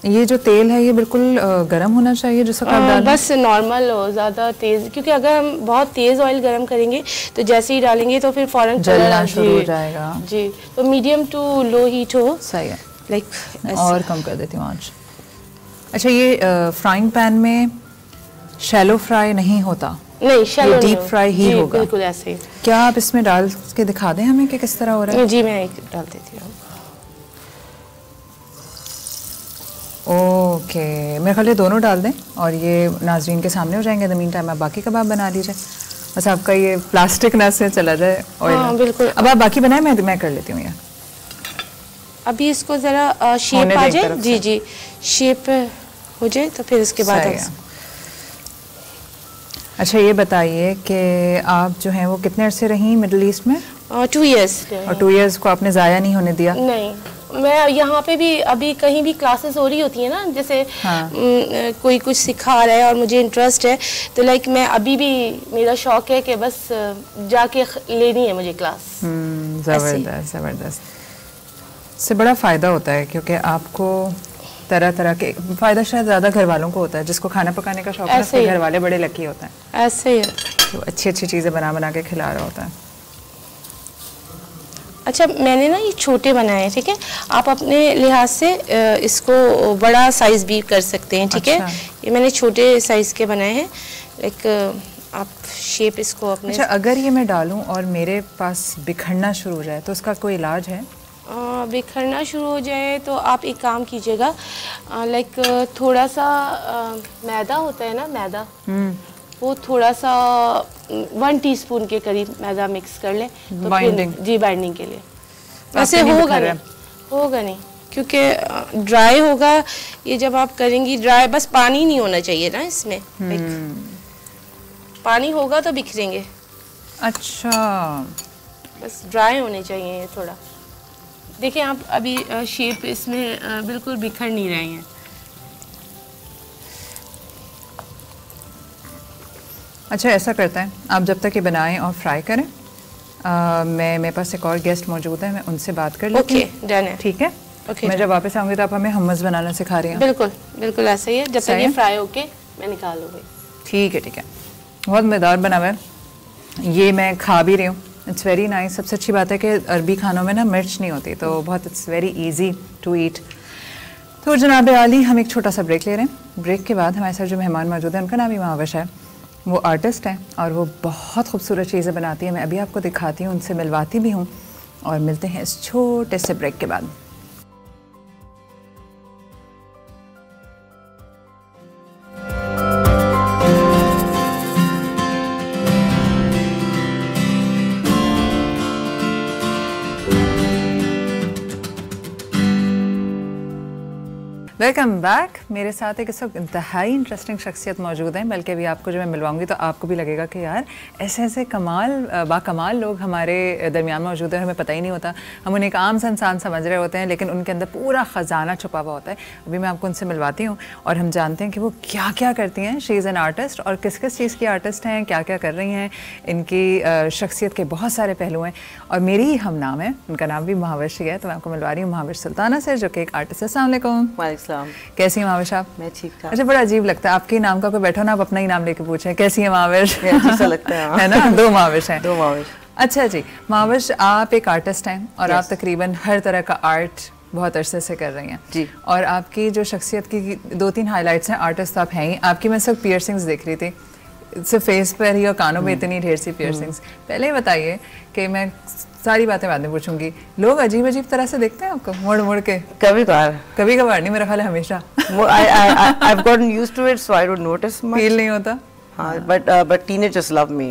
ये जो तेल है ये बिल्कुल गर्म होना चाहिए जिसको आप डालें? बस नॉर्मल हो, ज़्यादा तेज़, क्योंकि अगर हम बहुत तेज़ ऑयल गर्म करेंगे तो जैसे ही डालेंगे तो फिर फ़ौरन जलना शुरू हो जाएगा। जी, तो मीडियम टू लो हीट हो। सही है। लाइक और कम कर देती हूँ आज। अच्छा, ये फ्राइंग पैन में शैलो फ्राई नहीं होता? नहीं, शैलो डीप फ्राई ही होगा। बिल्कुल ऐसे ही। क्या आप इसमें डाल के दिखा दें हमें कि किस तरह हो रहा है? जी, मैं एक डाल देती हूँ। ओके, मेरे ख्याल दोनों डाल दें और ये नाजरीन के सामने हो जाएंगे। द मीन टाइम आप बाकी कबाब बना लीजिए, बस आपका ये प्लास्टिक ना से चला जाए ऑयल। हाँ, बिल्कुल। अब आप बाकी बनाए, मैं कर लेती हूँ ये। अभी इसको ज़रा शेप आ जाए। जी जी, शेप हो जाए तो फिर उसके बाद। अच्छा, ये बताइए कि आप जो हैं वो कितने अरसे रहीं मिडिल ईस्ट में? 2 इयर्स। और 2 इयर्स को आपने ज़ाया नहीं होने दिया? नहीं, मैं यहाँ पे भी अभी कहीं भी क्लासेस हो रही होती है ना, जैसे हाँ। कोई कुछ सिखा रहा है और मुझे इंटरेस्ट है, तो लाइक मैं अभी भी, मेरा शौक है कि बस जाके लेनी है मुझे क्लास। ज़बरदस्त ज़बरदस्त। इससे बड़ा फ़ायदा होता है क्योंकि आपको तरह तरह के फ़ायदा शायद ज़्यादा घर वालों को होता है, जिसको खाना पकाने का शौक है, उसके घर वाले बड़े लकी होते हैं। ऐसे ही है, तो अच्छी अच्छी चीज़ें बना बना के खिला रहा होता है। अच्छा, मैंने ना ये छोटे बनाए हैं, ठीक है। आप अपने लिहाज से इसको बड़ा साइज़ भी कर सकते हैं, ठीक है। ये मैंने छोटे साइज़ के बनाए हैं, लाइक आप शेप इसको अपने। अच्छा, अगर ये मैं डालूं और मेरे पास बिखरना शुरू हो जाए तो उसका कोई इलाज है? बिखरना शुरू हो जाए तो आप एक काम कीजिएगा, लाइक थोड़ा सा मैदा होता है ना, मैदा, वो थोड़ा सा 1 टीस्पून के करीब मैदा मिक्स कर लें तो बाइंडिंग। जी, बाइंडिंग के लिए। वैसे होगा नहीं, क्योंकि ड्राई होगा ये, जब आप करेंगी ड्राई, बस पानी नहीं होना चाहिए ना इसमें। पानी होगा तो बिखरेंगे। अच्छा, बस ड्राई होने चाहिए ये थोड़ा। देखिए आप अभी शेप इसमें बिल्कुल बिखर नहीं रहे हैं। अच्छा, ऐसा करते हैं, आप जब तक ये बनाएं और फ्राई करें, मेरे पास एक और गेस्ट मौजूद है, मैं उनसे बात कर लेती हूँ। ओके, डन है। ठीक है। ओके, मैं जब वापस आऊँगी तो आप हमें hummus बनाना सिखा रही हैं? बिल्कुल बिल्कुल ऐसा ही है, जब तक ये फ्राई होके मैं निकाल लूँगी। ठीक है, ठीक है। बहुत मज़ेदार बना हुआ है, ये मैं खा भी रही हूँ। It's very nice. सबसे अच्छी बात है कि अरबी खानों में ना मिर्च नहीं होती, तो बहुत it's very easy to eat. तो जनाब आली, हम एक छोटा सा ब्रेक ले रहे हैं। ब्रेक के बाद हमारे साथ जो मेहमान मौजूद है उनका नाम ही महावश है, वो आर्टिस्ट हैं और वो बहुत खूबसूरत चीज़ें बनाती हैं। मैं अभी आपको दिखाती हूँ, उनसे मिलवाती भी हूँ, और मिलते हैं इस छोटे से ब्रेक के बाद। Welcome back. मेरे साथ एक इस वक्त इंतहाई इंटरेस्टिंग शख्सियत मौजूद हैं, बल्कि अभी आपको जो मैं मिलवाऊंगी तो आपको भी लगेगा कि यार ऐसे ऐसे बाकमाल लोग हमारे दरमियान मौजूद हैं, हमें पता ही नहीं होता। हम उन्हें एक आम सा इंसान समझ रहे होते हैं, लेकिन उनके अंदर पूरा ख़जाना छुपा हुआ होता है। अभी मैं आपको उनसे मिलवाती हूँ और हम जानते हैं कि वो क्या क्या करती हैं। शी इज़ एन आर्टिस्ट, और किस किस चीज़ की आर्टिस्ट हैं, क्या क्या कर रही हैं, इनकी शख्सियत के बहुत सारे पहलू हैं। और मेरी ही हम नाम है, उनका नाम भी महावश ही है, तो मैं आपको मिलवा रही हूँ महावश सुल्ताना से, जो कि एक आर्टिस्ट है। अस्सलाम वालेकुम। कैसी हैं महावश आप? मैं ठीक ठाक। अच्छा, बड़ा अजीब लगता है आपके नाम का कोई बैठो ना, आप अपना ही नाम लेके पूछें कैसी है महावश। अच्छा लगता है है ना, 2 महावश हैं। महावश। अच्छा जी, महावश आप एक आर्टिस्ट हैं और आप तकरीबन हर तरह का आर्ट बहुत अरसे से कर रही हैं जी। और आपकी जो शख्सियत की 2-3 हाइलाइट्स हैं, आर्टिस्ट तो आप हैं ही। आपकी मैं सिर्फ पियर्सिंग्स देख रही थी, सिर्फ फेस पर ही और कानों में इतनी ढेर सी पियर्सिंग्स। पहले ही बताइए कि मैं सारी बातें बाद में पूछूंगी, लोग अजीब अजीब तरह से देखते हैं आपको मुड़ मुड़ के? कभी कभार नहीं, मेरा ख्याल है हमेशा। I've gotten used to it, so I don't notice much. Feel नहीं होता? हाँ, but teenagers love me.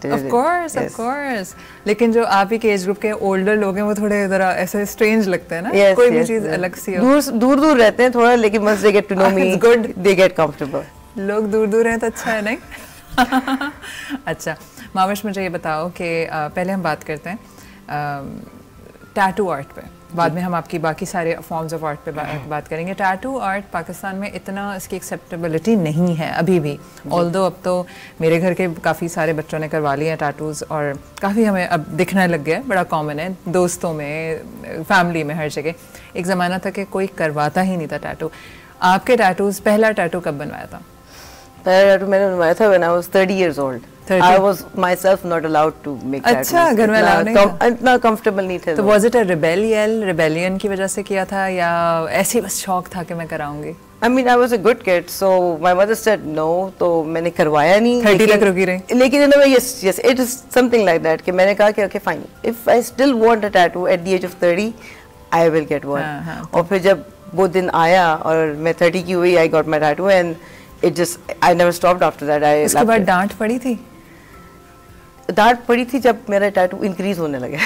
Of course. लेकिन जो आप ही के एज ग्रुप के ओल्डर लोग हैं वो थोड़े जरा ऐसे स्ट्रेंज लगते हैं ना, कोई भी चीज अलग सी हो। दूर रहते हैं थोड़ा, लेकिन once they get to know me, good. They get comfortable. लोग दूर हैं तो अच्छा है, नहीं? अच्छा माविश, मुझे ये बताओ कि पहले हम बात करते हैं टैटू आर्ट पे, बाद में हम आपकी बाकी सारे फॉर्म्स ऑफ आर्ट पे बात करेंगे। टैटू आर्ट पाकिस्तान में इतना इसकी एक्सेप्टेबिलिटी नहीं है अभी भी, ऑल्दो अब तो मेरे घर के काफ़ी सारे बच्चों ने करवा लिए हैं टैटूज़ और काफ़ी हमें अब दिखने लग गया है, बड़ा कॉमन है दोस्तों में, फैमिली में, हर जगह। एक ज़माना था कि कोई करवाता ही नहीं था टैटू। आपके टैटूज़, पहला टैटू कब बनवाया था? पहला टैटू मैंने बनवाया था when I was 30 years old. 30? I was myself not allowed to make tattoos. अच्छा, घर में अलाउ नहीं था? इतना कंफर्टेबल नहीं थे। तो was it a rebellion की वजह से किया था या ऐसे ही बस शौक था कि मैं कराऊंगी? I mean, I was a good kid, so my mother said no, तो मैंने करवाया नहीं। 30 तक रुकी रही? लेकिन in a way, yes, it is something like that कि मैंने कहा कि okay fine, if I still want a tattoo at the age of 30, I will get one. और फिर जब वो दिन आया और मैं 30 की हुई, I got my tattoo and it just, I never stopped after that. उसके बाद डांट पड़ी थी? डांट पड़ी थी जब मेरा टैटू इंक्रीज होने लगा।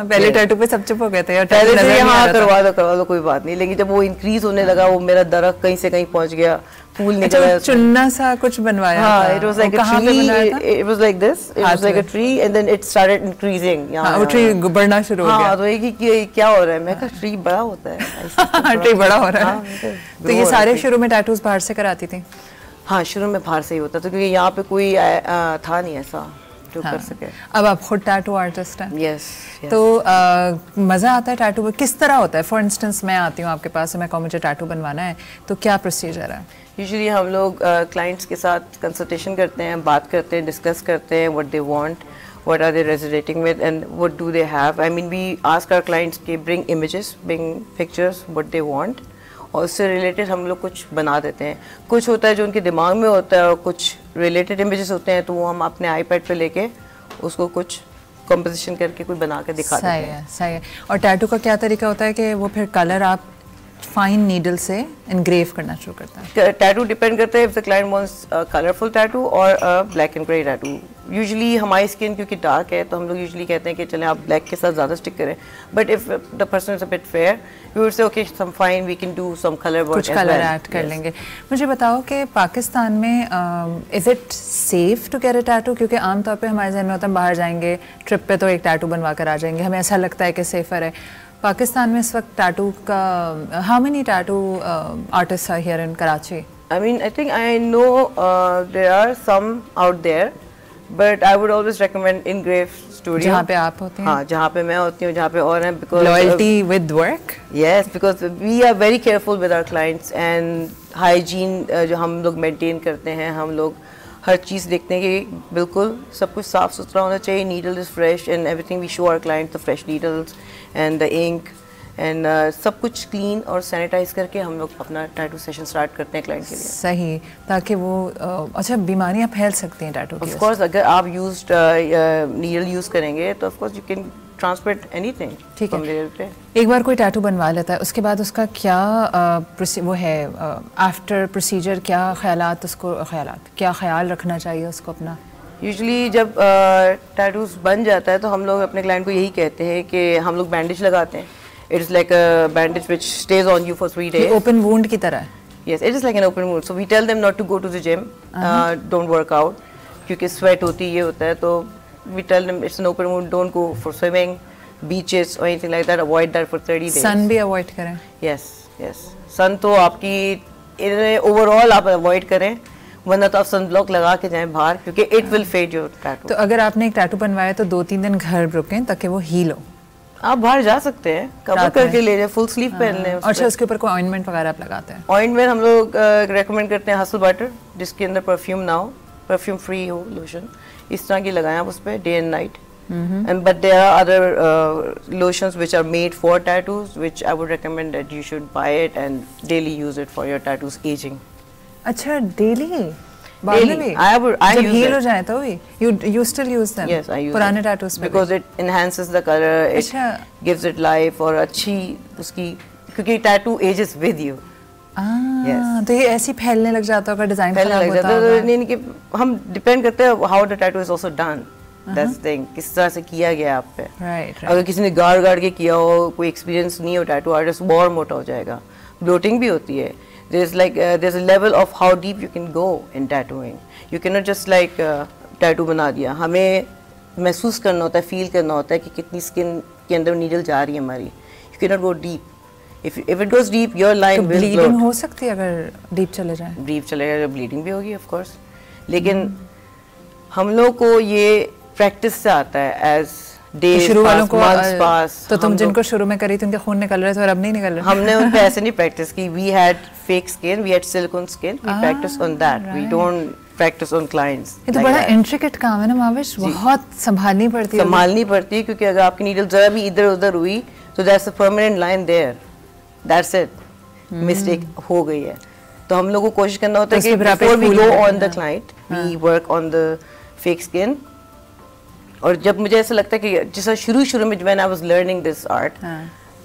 पहले टैटू पे सब चुप हो गए थे यार, पहले से यहाँ करवा दो कोई बात नहीं, लेकिन जब वो इंक्रीज होने लगा, वो मेरा दरख्त कहीं से कहीं पहुंच गया, फूल निकला, चुन्ना सा कुछ बनवाया था। It was like a tree, it was like this, it was like a tree and then it started increasing। वो ट्री बढ़ना शुरू हो गया। हाँ, तो ये क्या हो रहा है? मैं कहा ट्री बड़ा होता है। ट्री बड़ा हो रहा है। तो ये सारे शुरू में टैटूज बाहर से कराती थी? हाँ, शुरू में बाहर से ही होता था क्योंकि यहाँ पे कोई था नहीं ऐसा जो कर सके। अब आप खुद टैटू आर्टिस्ट हैं? यस। तो मज़ा आता है टैटू? किस तरह होता है? फॉर इंस्टेंस मैं आती हूँ आपके पास, मैं कहूँ मुझे टैटू बनवाना है, तो क्या प्रोसीजर है? यूजुअली हम लोग क्लाइंट्स के साथ कंसल्टेशन करते हैं, बात करते हैं, डिस्कस करते हैं what they want, what are they resonating with and what do they have. I mean we ask our clients के bring images, bring pictures, what they want, और उससे रिलेटेड हम लोग कुछ बना देते हैं। कुछ होता है जो उनके दिमाग में होता है और कुछ रिलेटेड इमेजेस होते हैं, तो वो हम अपने आईपैड पे लेके उसको कुछ कंपोजिशन करके कोई बना के दिखा देते हैं। सही है। और टैटू का क्या तरीका होता है कि वो फिर कलर आप फाइन नीडल से एनग्रेव करना शुरू करता है? टैटू डिपेंड करता है if the client wants colourful tattoo और black and grey tattoo. Usually हमारी स्किन क्योंकि डार्क है तो हम लोग यूजुअली कहते हैं कि चलें आप ब्लैक के साथ ज़्यादा स्टिक करें, but if the person is a bit fair we would say okay some fine we can do some colour work, कुछ कलर ऐड कर लेंगे। मुझे बताओ कि पाकिस्तान में is it safe to get a tattoo? क्योंकि आमतौर पे हमारे जहन में होता है बाहर जाएंगे ट्रिप पे तो एक टैटू बनवा कर आ जाएंगे, हमें ऐसा लगता है कि सेफ़र है। पाकिस्तान में इस वक्त टैटू का how many tattoo artists are here in Karachi? I mean, I think I know there are some out there, but I would always recommend Engrave Studio. जहाँ पे आप होती हैं? हाँ, जहाँ पे मैं होती हूँ, जहाँ पे और हैं, because loyalty with work. Yes, because we are very careful with our clients and hygiene जो हम लोग maintain करते हैं, हम लोग हर चीज़ देखते हैं कि बिल्कुल सब कुछ साफ़ सुथरा होना चाहिए। Needle is fresh and everything we show our client the fresh needles and the ink and सब कुछ क्लीन और सैनिटाइज करके हम लोग अपना टैटू सेशन स्टार्ट करते हैं क्लाइंट के लिए। सही, ताकि वो अच्छा बीमारियां फैल सकती हैं टैटू की? ऑफ कोर्स, अगर आप यूज्ड नीडल यूज़ करेंगे तो of course you can transmit anything. ठीक है। एक बार कोई टैटू बनवा लेता है, उसके बाद उसका क्या वो है आफ्टर प्रोसीजर, क्या ख्याल रखना चाहिए उसको अपना? यूजुअली जब टैटूज बन जाता है तो हम लोग अपने क्लाइंट को यही कहते हैं कि हम लोग बैंडेज लगाते हैं। It is like a bandage which stays on you for 3 days। Open wound की तरह? Yes, it is like an open wound. So we tell them not to go to the gym, don't work out, क्योंकि स्वेट होती है, ये होता है, तो we tell them it's an open wound, don't go for swimming, beaches or anything like that, avoid that for 30 days। sun भी avoid करें? yes sun तो आपकी overall आप avoid करें, वरना तो आप सन ब्लॉक लगा के जाएं बाहर, क्योंकि it will fade your tattoo। तो अगर आपने एक टैटू बनवाया तो 2-3 दिन घर रुकें ताकि वो हील हो? आप बाहर जा सकते हैं, कवर करके ले जाए, फुल स्लीव पहन लें। अच्छा, उसके ऊपर कोई ऑइंटमेंट वगैरह आप लगाते हैं? ऑइंटमेंट हम लोग रेकमेंड करते हैं हसल बटर, जिसके अंदर परफ्यूम ना हो, परफ्यूम फ्री हो लोशन, इस तरह की लगाएं आप उस per day and night, And but there are other lotions which are made for tattoos, which I would recommend that you should buy it and daily use it for your tattoos aging. अच्छा daily? Daily. I जब use heal it. हो जाए तो भी you still use them? Yes, I use पुराने it. tattoos पे Because it enhances the color, it अच्छा. gives it life और अच्छी उसकी क्योंकि tattoo ages with you. Yes. तो ये ऐसी फैलने लग जाता होगा, डिजाइन पहले खराब लग होता जाता होगा. है नहीं कि हम डिपेंड करते हैं how the tattoo is also done. That's the thing, किस तरह से किया गया आप पे. Right. अगर किसी ने गाड़ के किया हो, कोई एक्सपीरियंस नहीं हो टैटू आर्टिस्ट, और मोटा हो जाएगा. ब्लोटिंग भी होती है. There's a level of how deep you can go in tattooing. You cannot just like tattoo बना दिया. हमें महसूस करना होता है, फील करना होता है कि कितनी स्किन के अंदर नीडल जा रही है हमारी. You cannot go deep. If it goes deep, your line तो will ब्लीडिंग bloat. हो सकती है अगर डीप चले जाए. डीप चलेगा जब ब्लीडिंग भी होगी ऑफ कोर्स. लेकिन हम लोग को ये प्रैक्टिस से आता है एज डेज शुरू वालों को पास. तो तुम जिनको शुरू में करी थी उनके खून निकल रहे थे और अब नहीं निकल रहे. हमने उन पे ऐसे नहीं प्रैक्टिस की. We had fake skin, we had silicone skin, we practice on that. We don't practice on clients. ये तो बड़ा इंट्रिकेट काम है ना माविश, बहुत संभालनी पड़ती है. संभालनी पड़ती है क्योंकि अगर आपकी नीडल जरा भी इधर उधर हुई तो that's a permanent line there. That's it. Mistake हो गई है. तो हम लोगों को कोशिश करना होता है कि before we go on the client we work on the fake skin. और जब मुझे ऐसा लगता है कि जैसा शुरू में when I was learning this art,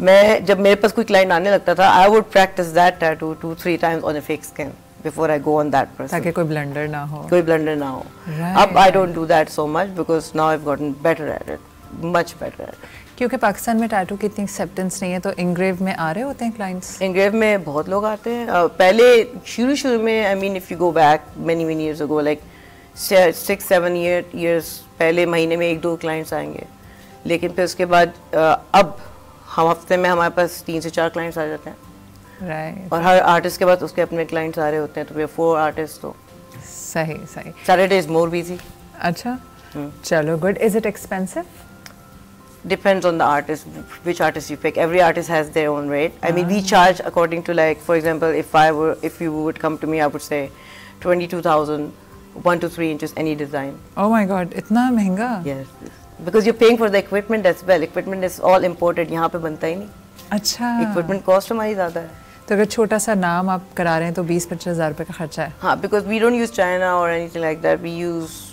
मैं जब मेरे पास कोई क्लाइंट आने लगता था, I would practice that tattoo 2-3 times on a fake skin before I go on that person, ताकि कोई ब्लंडर ना हो. कोई ब्लंडर ना हो. अब I don't do that so much because now I have gotten better at it, much better at it. क्योंकि पाकिस्तान में टैटू की इतनी एक्सेप्टेंस नहीं है, तो इंग्रेव में आ रहे होते हैं क्लाइंट्स. इंग्रेव में बहुत लोग आते हैं. पहले शुरू में I mean if you go back many years ago, like 6-7 years पहले महीने में 1-2 क्लाइंट्स आएंगे. लेकिन फिर उसके बाद अब हम हफ्ते में हमारे पास 3 से 4 क्लाइंट्स आ जाते हैं. राइट. और हर आर्टिस्ट के पास उसके अपने क्लाइंट्स आ रहे होते हैं. तो वी 4 आर्टिस्ट. तो सही. Saturday is more busy. अच्छा. चलो good. Is it expensive? Depends on the artist, which artist you pick. Every artist has their own rate. I mean, we charge according to, like, for example, if you would come to me, I would say 22,000, 1 to 3 inches, any design. Oh my God, इतना महंगा? Yes, because you're paying for the equipment as well. Equipment is all imported. यहाँ पे बनता ही नहीं. अच्छा. Equipment cost हमारी ज़्यादा है. तो अगर छोटा सा नाम आप करा रहे हैं तो 20-25 हज़ार रुपए का खर्चा है. हाँ, because we don't use China or anything like that. We use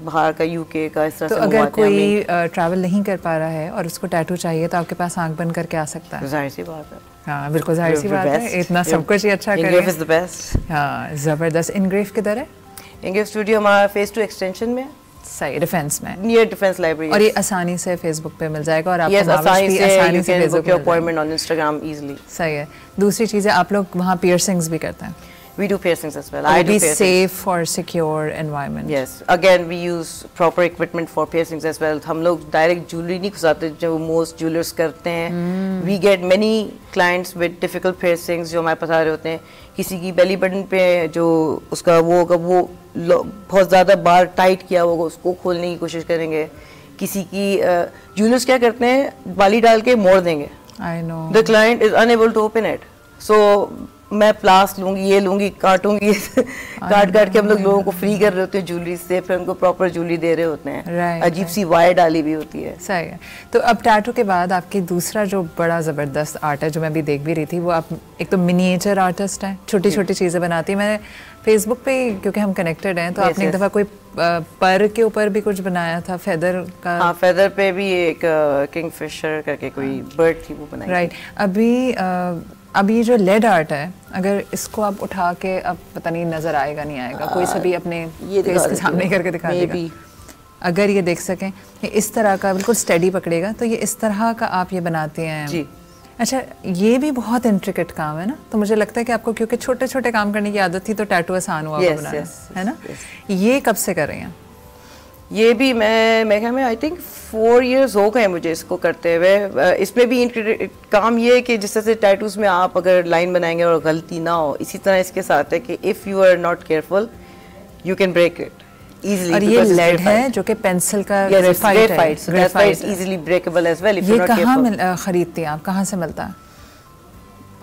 बाहर का, यूके का, इस तरह से. तो अगर कोई ट्रैवल नहीं कर पा रहा है और उसको टैटू चाहिए तो आपके पास आंख बंद करके आ सकता है. जाहिर सी बात है. हाँ बिल्कुल जाहिर सी बात है. इतना सब कुछ ही अच्छा करें. Engrave is the best. हाँ ज़बरदस्त. इनग्रेव किधर है? Engrave स्टूडियो हमारा Phase 2 एक्सटेंशन में. सही. डिफेंस में. Near defence library. और ये आसानी से फेसबुक पे मिल जाएगा और आपको आसानी से फेसबुक पे अपॉइंटमेंट ऑन इंस्टाग्राम इजीली. सही है. दूसरी चीज़ है आप लोग वहाँ पियर्सिंग्स भी करते हैं. We do piercings as well. I do piercings. Safe or secure environment. Yes. Again, we use proper equipment for piercings as well. हम लोग direct jewelry नहीं घुसाते जो most jewelers करते हैं. We get many clients with difficult piercings जो हमारे पास आ रहे होते हैं. किसी की belly button पे जो उसका वो होगा वो बहुत ज़्यादा बार टाइट किया होगा उसको खोलने की कोशिश करेंगे. किसी की jewelers क्या करते हैं बाली डाल के मोड़ देंगे. I know. The client is unable to open it. So मैं प्लास लूँगी, ये लूँगी, काटूँगी. काट के हम लोग लोगों को फ्री कर रहे होते हैं ज्वेलरी से, फिर उनको प्रॉपर ज्वेलरी दे रहे होते हैं. अजीब सी वायर डाली भी होती है. सही है. तो अब टैटू के बाद आपकी दूसरा जो बड़ा ज़बरदस्त आर्ट है जो मैं भी देख भी रही थी, वो आप एक तो मिनिएचर आर्टिस्ट हैं, छोटी छोटी चीज़ें बनाती हैं. मैंने फेसबुक पे क्योंकि हम कनेक्टेड हैं तो आपने एक दफ़ा कोई पर के ऊपर भी कुछ बनाया था, फेदर का. हाँ, फेदर पे भी एक किंगफिशर करके कोई बर्ड थी वो बनाई. राइट. अभी जो लेड आर्ट है, अगर इसको आप उठा के अब पता नहीं नज़र आएगा नहीं आएगा, कोई से भी अपने फेस के सामने करके दिखा देगा. अगर ये देख सकें ये इस तरह का बिल्कुल स्टेडी पकड़ेगा तो ये इस तरह का आप ये बनाते हैं जी. अच्छा, ये भी बहुत इंट्रिकेट काम है ना. तो मुझे लगता है कि आपको क्योंकि छोटे छोटे काम करने की आदत थी तो टैटू आसान हुआ बनाना, है ना. ये कब से कर रही हैं? ये भी मैं ख्याल में आई थिंक 4 years हो गए मुझे इसको करते हुए. इसमें भी काम ये है कि जिस तरह से टैटूज में आप अगर लाइन बनाएंगे और गलती ना हो, इसी तरह इसके साथ है कि if you are not careful you can break it easily. और ये लेड है जो कि पेंसिल का ग्रेफाइट है. So that's why it's easily breakable as well if you're not careful. ये कहाँ खरीदती हैं आप, कहाँ से मिलता है?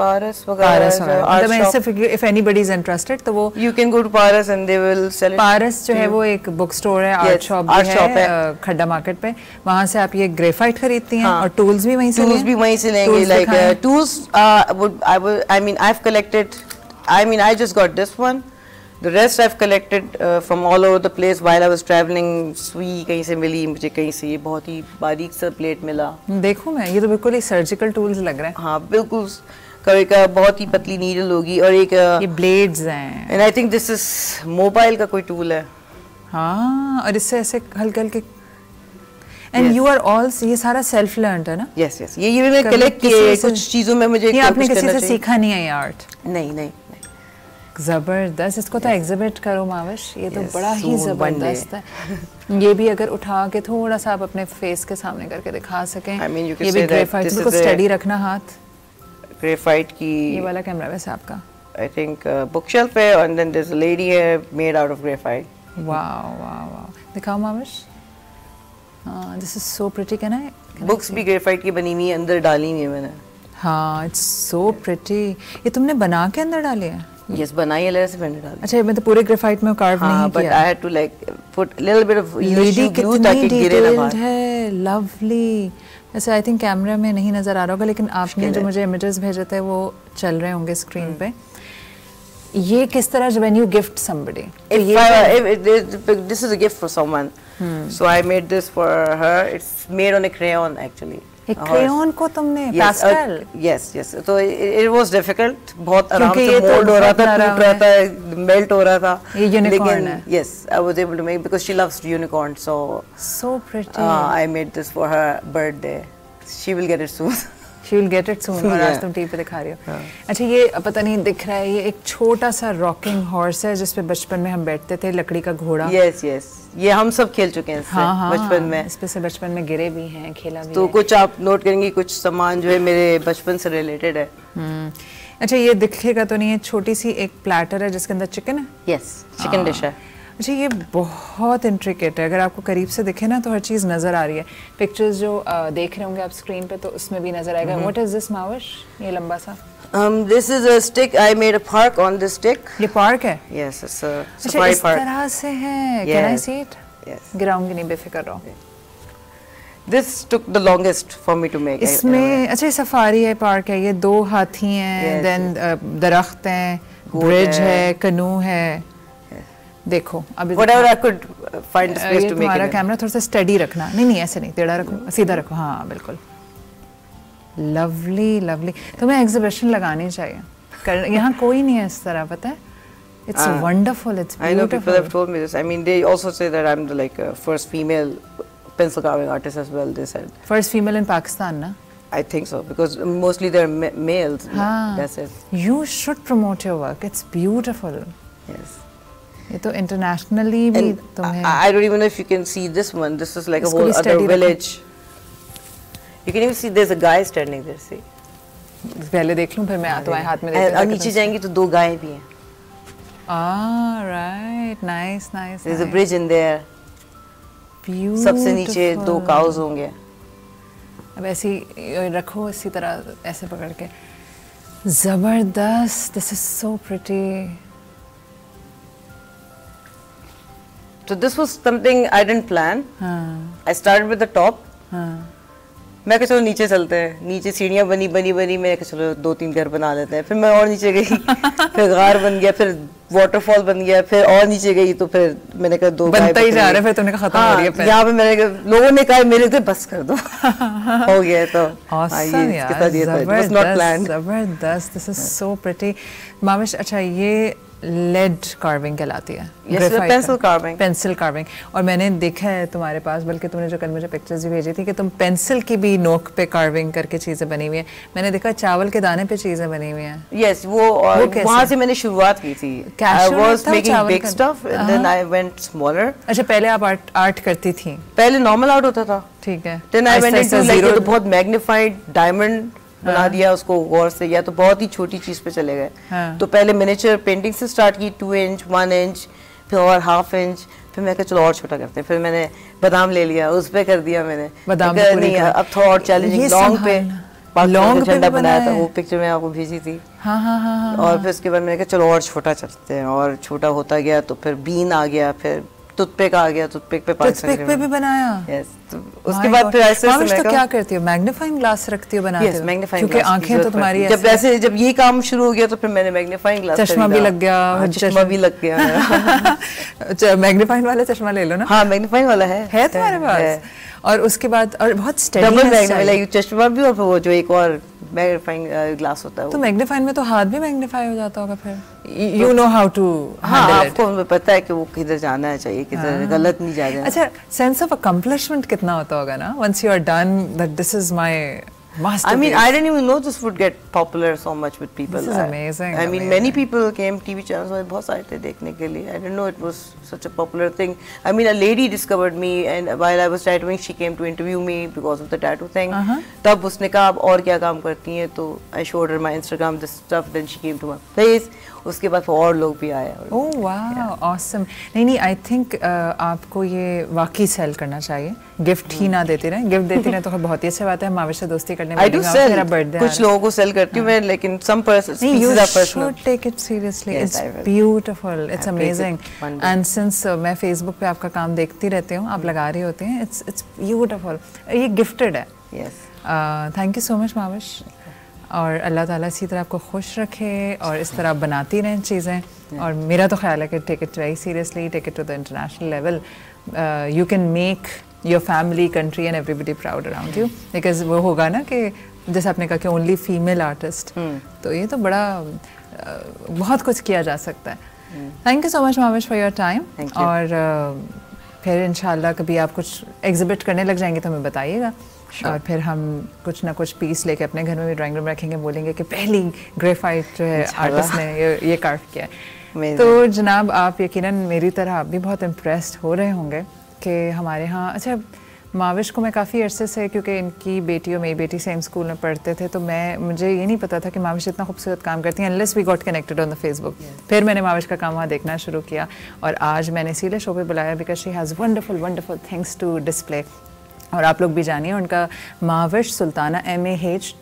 Paris वगैरह, मतलब ऐसे if anybody is interested तो वो you can go to Paris and they will sell it. पारस जो है वो एक बुक स्टोर है, आर्ट शॉप भी है खड्डा मार्केट पे, वहाँ से आप ये ग्रेफाइट खरीदती हैं और टूल्स भी वहीं से टूल्स भी वहीं से लेंगे. Like tools, I've collected. I just got this one. The rest I've collected from all over the place while I was traveling. सुई कहीं से मिली मुझे, कहीं से ये बहुत ही बारीक सा प्लेट मिला. देखो मैं, ये तो बिल्कुल ही सर्जिकल टूल्स लग रहे हैं. हाँ बिल्कुल, कभी का बहुत ही पतली नीडल होगी और एक ये ब्लेड्स हैं. And I think this is mobile का कोई टूल है. हाँ, और इससे ऐसे हल्के हल्के. And you are all, ये सारा सेल्फ लर्न्ड है ना? Yes. ये मैंने कलेक्ट किए कुछ चीजों में मुझे. ये आपने किसी से सीखा नहीं है ये आर्ट? नहीं. जबरदस्त. इसको तो एग्जिबिट करो माविश, ये तो बड़ा ही जबरदस्त है. ये भी अगर उठा के थोड़ा सा आप अपने फेस के सामने करके दिखा सकें. ये भी ग्रेफाइट, बिल्कुल स्टडी रखना हाथ. ग्रेफाइट की ये वाला कैमरा वैसे आपका I think बुक शेल्फ है, and then there's a lady here made out of graphite. Wow. दिखाओ माविश. हाँ, this is so pretty. Can I? Books भी ग्रेफाइट की बनी हुई है, अंदर डाली हुई है मैंने. हाँ, it's so pretty. ये तुमने बना के अंदर डाली है? Yes, बनाई है, से मैंने डाली. अच्छा, मैं तो पूरे ग्रेफाइट में कार्व नहीं किया. But I had to like put a little bit of lady glue ताकि गिरे ना बाहर. है, lovely. ऐसे आई थिंक कैमरा में नहीं नजर आ रहा होगा, लेकिन आपने जो मुझे इमेजेस भेजे थे वो चल रहे होंगे स्क्रीन पे. ये किस तरह when you gift somebody? This is a gift for someone. So I made this for her. It's made on a crayon actually. एक क्रेयॉन को तुमने pastel? Yes. So it was difficult. बहुत आराम से मोल्ड हो रहा था, टूट रहा था, मेल्ट हो रहा था. ये यूनिकॉर्न है. Yes, I was able to make because she loves unicorn. So pretty. I made this for her birthday. She will get it soon. She will get it soon. और आज तुम टीवी पे दिखा रही हो. अच्छा, ये पता नहीं दिख रहा है, ये एक छोटा सा रॉकिंग हॉर्स है जिस पे बचपन में हम बैठते थे, लकड़ी का घोड़ा. Yes. ये हम सब खेल चुके हैं इससे बचपन में. इस पे से बचपन में गिरे भी हैं, खेला भी तो है. कुछ आप नोट करेंगे, कुछ सामान जो है मेरे बचपन से रिलेटेड है. अच्छा, ये दिखेगा तो नहीं है, छोटी सी एक प्लेटर है जिसके अंदर चिकन है. Yes, चिकन डिश है. अच्छा, ये बहुत इंट्रिकेट है. अगर आपको करीब से दिखे ना तो हर चीज़ नज़र आ रही है. पिक्चर्स जो देख रहे होंगे आप स्क्रीन पे तो उसमें भी नज़र आएगा. What is this Mavish? ये लंबा सा. This is a stick. I made a park on this stick. ये पार्क है? Yes, it's a अच्छा, safari इस park. तरह से है. Can I see it? Yes. गिराऊंगी नहीं, बेफिक्र रहो. This took the longest for me to make. इसमें अच्छा, ये सफारी है, पार्क है, ये 2 हाथी हैं, देन दरख्त हैं, ब्रिज है, कनू है. देखो अभी whatever I could find space to make it. तुम्हारा कैमरा थोड़ा सा स्टडी रखना. नहीं ऐसे नहीं, टेढ़ा रखो, सीधा रखो. हाँ बिल्कुल. लवली. तुम्हें एग्जीबिशन लगानी चाहिए. यहाँ कोई नहीं है इस तरह, पता है. It's wonderful. It's beautiful. I know people have told me this. I mean, they also say that I'm the first female pencil carving artist as well. They said. First female in Pakistan, na? I think so because mostly they're males. That's it. You should promote your work. It's beautiful. Yes. ये तो internationally भी तुम्हें. I don't even know if you can see this one. This is like a whole other village. You can even see there's a guy standing there. See. पहले देख लूँ, फिर मैं तुम्हारे हाथ में देखूँ. और नीचे जाएंगी तो 2 गायें भी हैं. Right. Nice. There's a bridge in there. Beautiful. सबसे नीचे 2 cows होंगे. अब ऐसी रखो, इसी तरह ऐसे पकड़ के. जबरदस्त. This is so pretty. So this was something I didn't plan. I started with the top. मैं कहा चलो नीचे चलते हैं. नीचे सीढ़ियाँ बनी. मैं कहा चलो 2-3 घर बना लेते हैं. फिर मैं और नीचे गई. फिर गार बन गया. फिर वाटरफॉल बन गया. फिर और नीचे गई तो फिर मैंने कहा 2 बनता ही जा रहा है. फिर तुमने कहा खत्म हो रही है. यहाँ पे मैंने कहा, लोगों ने कहा मेरे को बस कर दो. हो गया तो. Awesome यार. जबरदस्त. This is so pretty. Mavish, अच्छा ये लेड कार्विंग कहलाती है. Pencil carving. और मैंने देखा है तुम्हारे पास, बल्कि तुमने जो कल मुझे पिक्चर्स भी भेजी थी कि तुम पेंसिल की भी नोक पे कार्विंग करके चीजें बनी हुई हैं. मैंने देखा चावल के दाने पे चीजें बनी हुई हैं. यस, वो वहाँ से मैंने शुरुआत की थी. I was making big stuff and then I went smaller. अच्छा, पहले आप आर्ट करती थी? पहले नॉर्मल आर्ट होता था. ठीक है. Then I went into like बहुत मैग्नीफाइड डायमंड बना दिया उसको गौर से, या तो बहुत ही छोटी चीज पे चले गए. तो पहले मिनिएचर पेंटिंग से स्टार्ट की, 2 इंच, 1 इंच, फिर और 1/2 इंच. फिर मैं कहा चलो और छोटा करते हैं. फिर मैंने बादाम ले लिया, उस पे कर दिया मैंने. बादाम नहीं, अब थोड़ा और चैलेंजिंग लॉन्ग पे. लौंग झंडा बनाया था, वो पिक्चर मैं आपको भेजी थी। हाँ हाँ हाँ हाँ। और फिर उसके बाद मैंने कहा चलो और छोटा चलते हैं, और छोटा होता गया तो फिर बीन आ गया, फिर टूथपिक आ गया, टूथपिक पे टूथपिक पे भी बनाया। यस, तो उसके बाद फिर ऐसे तो क्या करती हो, मैग्नीफाइंग ग्लास रखती हो बनाते हो? मैग्नीफाइंग क्योंकि आंखें तो तुम्हारी जब ऐसे जब ये काम शुरू हो गया तो फिर मैंने मैग्नीफाइंग ग्लास, चश्मा भी लग गया। चश्मा भी लग गया। मैग्नीफाइंग वाला चश्मा ले लो ना। हाँ मैग्नीफाइंग वाला है तुम्हारे पास। और उसके बाद और बहुत स्टेडी डबल मैग्नीफाइंग चश्मा भी, और वो जो एक और मैग्नीफाइंग ग्लास होता है। तो मैग्नीफाइंग में तो हाथ भी मैग्नीफाई हो जाता होगा फिर। You know how to handle it. आपको पता है कि वो किधर जाना चाहिए, किधर गलत नहीं जाना। अच्छा, सेंस ऑफ अकम्प्लिशमेंट कितना होता होगा ना, once you are done that this is my masterpiece. I mean, I didn't even know this would get popular so much with people. This is amazing. I mean, many people came TV channels में बहुत सारे थे देखने के लिए. I didn't know it was such a popular thing. I mean, a lady discovered me, and while I was tattooing, she came to interview me because of the tattoo thing. तब उसने कहा आप और क्या काम करती हैं, तो I showed her my Instagram, this stuff. Then she came to my place. उसके बाद और लोग भी आए। ओह वाह, ऑसम। नहीं, आई थिंक आपको ये वाकई सेल करना चाहिए, गिफ्ट ही ना देते रहे। गिफ्ट देती रहे तो बहुत ही अच्छी बात है। हम आविश से दोस्ती करने I do sell, कुछ लोगों को सेल करती हूँ मैं, लेकिन some pieces are personal. You should take it seriously. It's beautiful, it's amazing. And since मैं Facebook पे आपका काम देखती रहती हूँ, आप लगा रही होती हैं, it's beautiful. ये gifted है। Yes. Thank you so much Mavish. और अल्लाह ताला इसी तरह आपको खुश रखे और इस तरह बनाती रहें चीज़ें। और मेरा तो ख्याल है कि take it very seriously, take it to the international level. You can make your family, country and everybody proud around you, because वो होगा ना कि जैसे आपने कहा कि ओनली फीमेल आर्टिस्ट, तो ये तो बड़ा बहुत कुछ किया जा सकता है। Thank you so much Mavish for your time. और फिर इंशाल्लाह कभी आप कुछ एग्जिबिट करने लग जाएंगे तो हमें बताइएगा। और फिर हम कुछ ना कुछ पीस लेके अपने घर में भी ड्राइंग रूम रखेंगे, बोलेंगे कि पहली ग्रेफाइट जो है आर्टिस्ट ने ये कार्व किया है। तो जनाब, आप यकीनन मेरी तरह आप भी बहुत इम्प्रेस्ड हो रहे होंगे कि हमारे यहाँ, अच्छा माविश को मैं काफ़ी अरसे से, क्योंकि इनकी बेटी और मेरी बेटी सेम स्कूल में पढ़ते थे, तो मुझे ये नहीं पता था कि माविश इतना खूबसूरत काम करती हैं unless we got connected on the Facebook. फिर मैंने माविश का काम वहाँ देखना शुरू किया और आज मैंने इसीलिए शो पे बुलाया because she has wonderful things to display. और आप लोग भी जानिए उनका माविश सुल्ताना, MAHWASH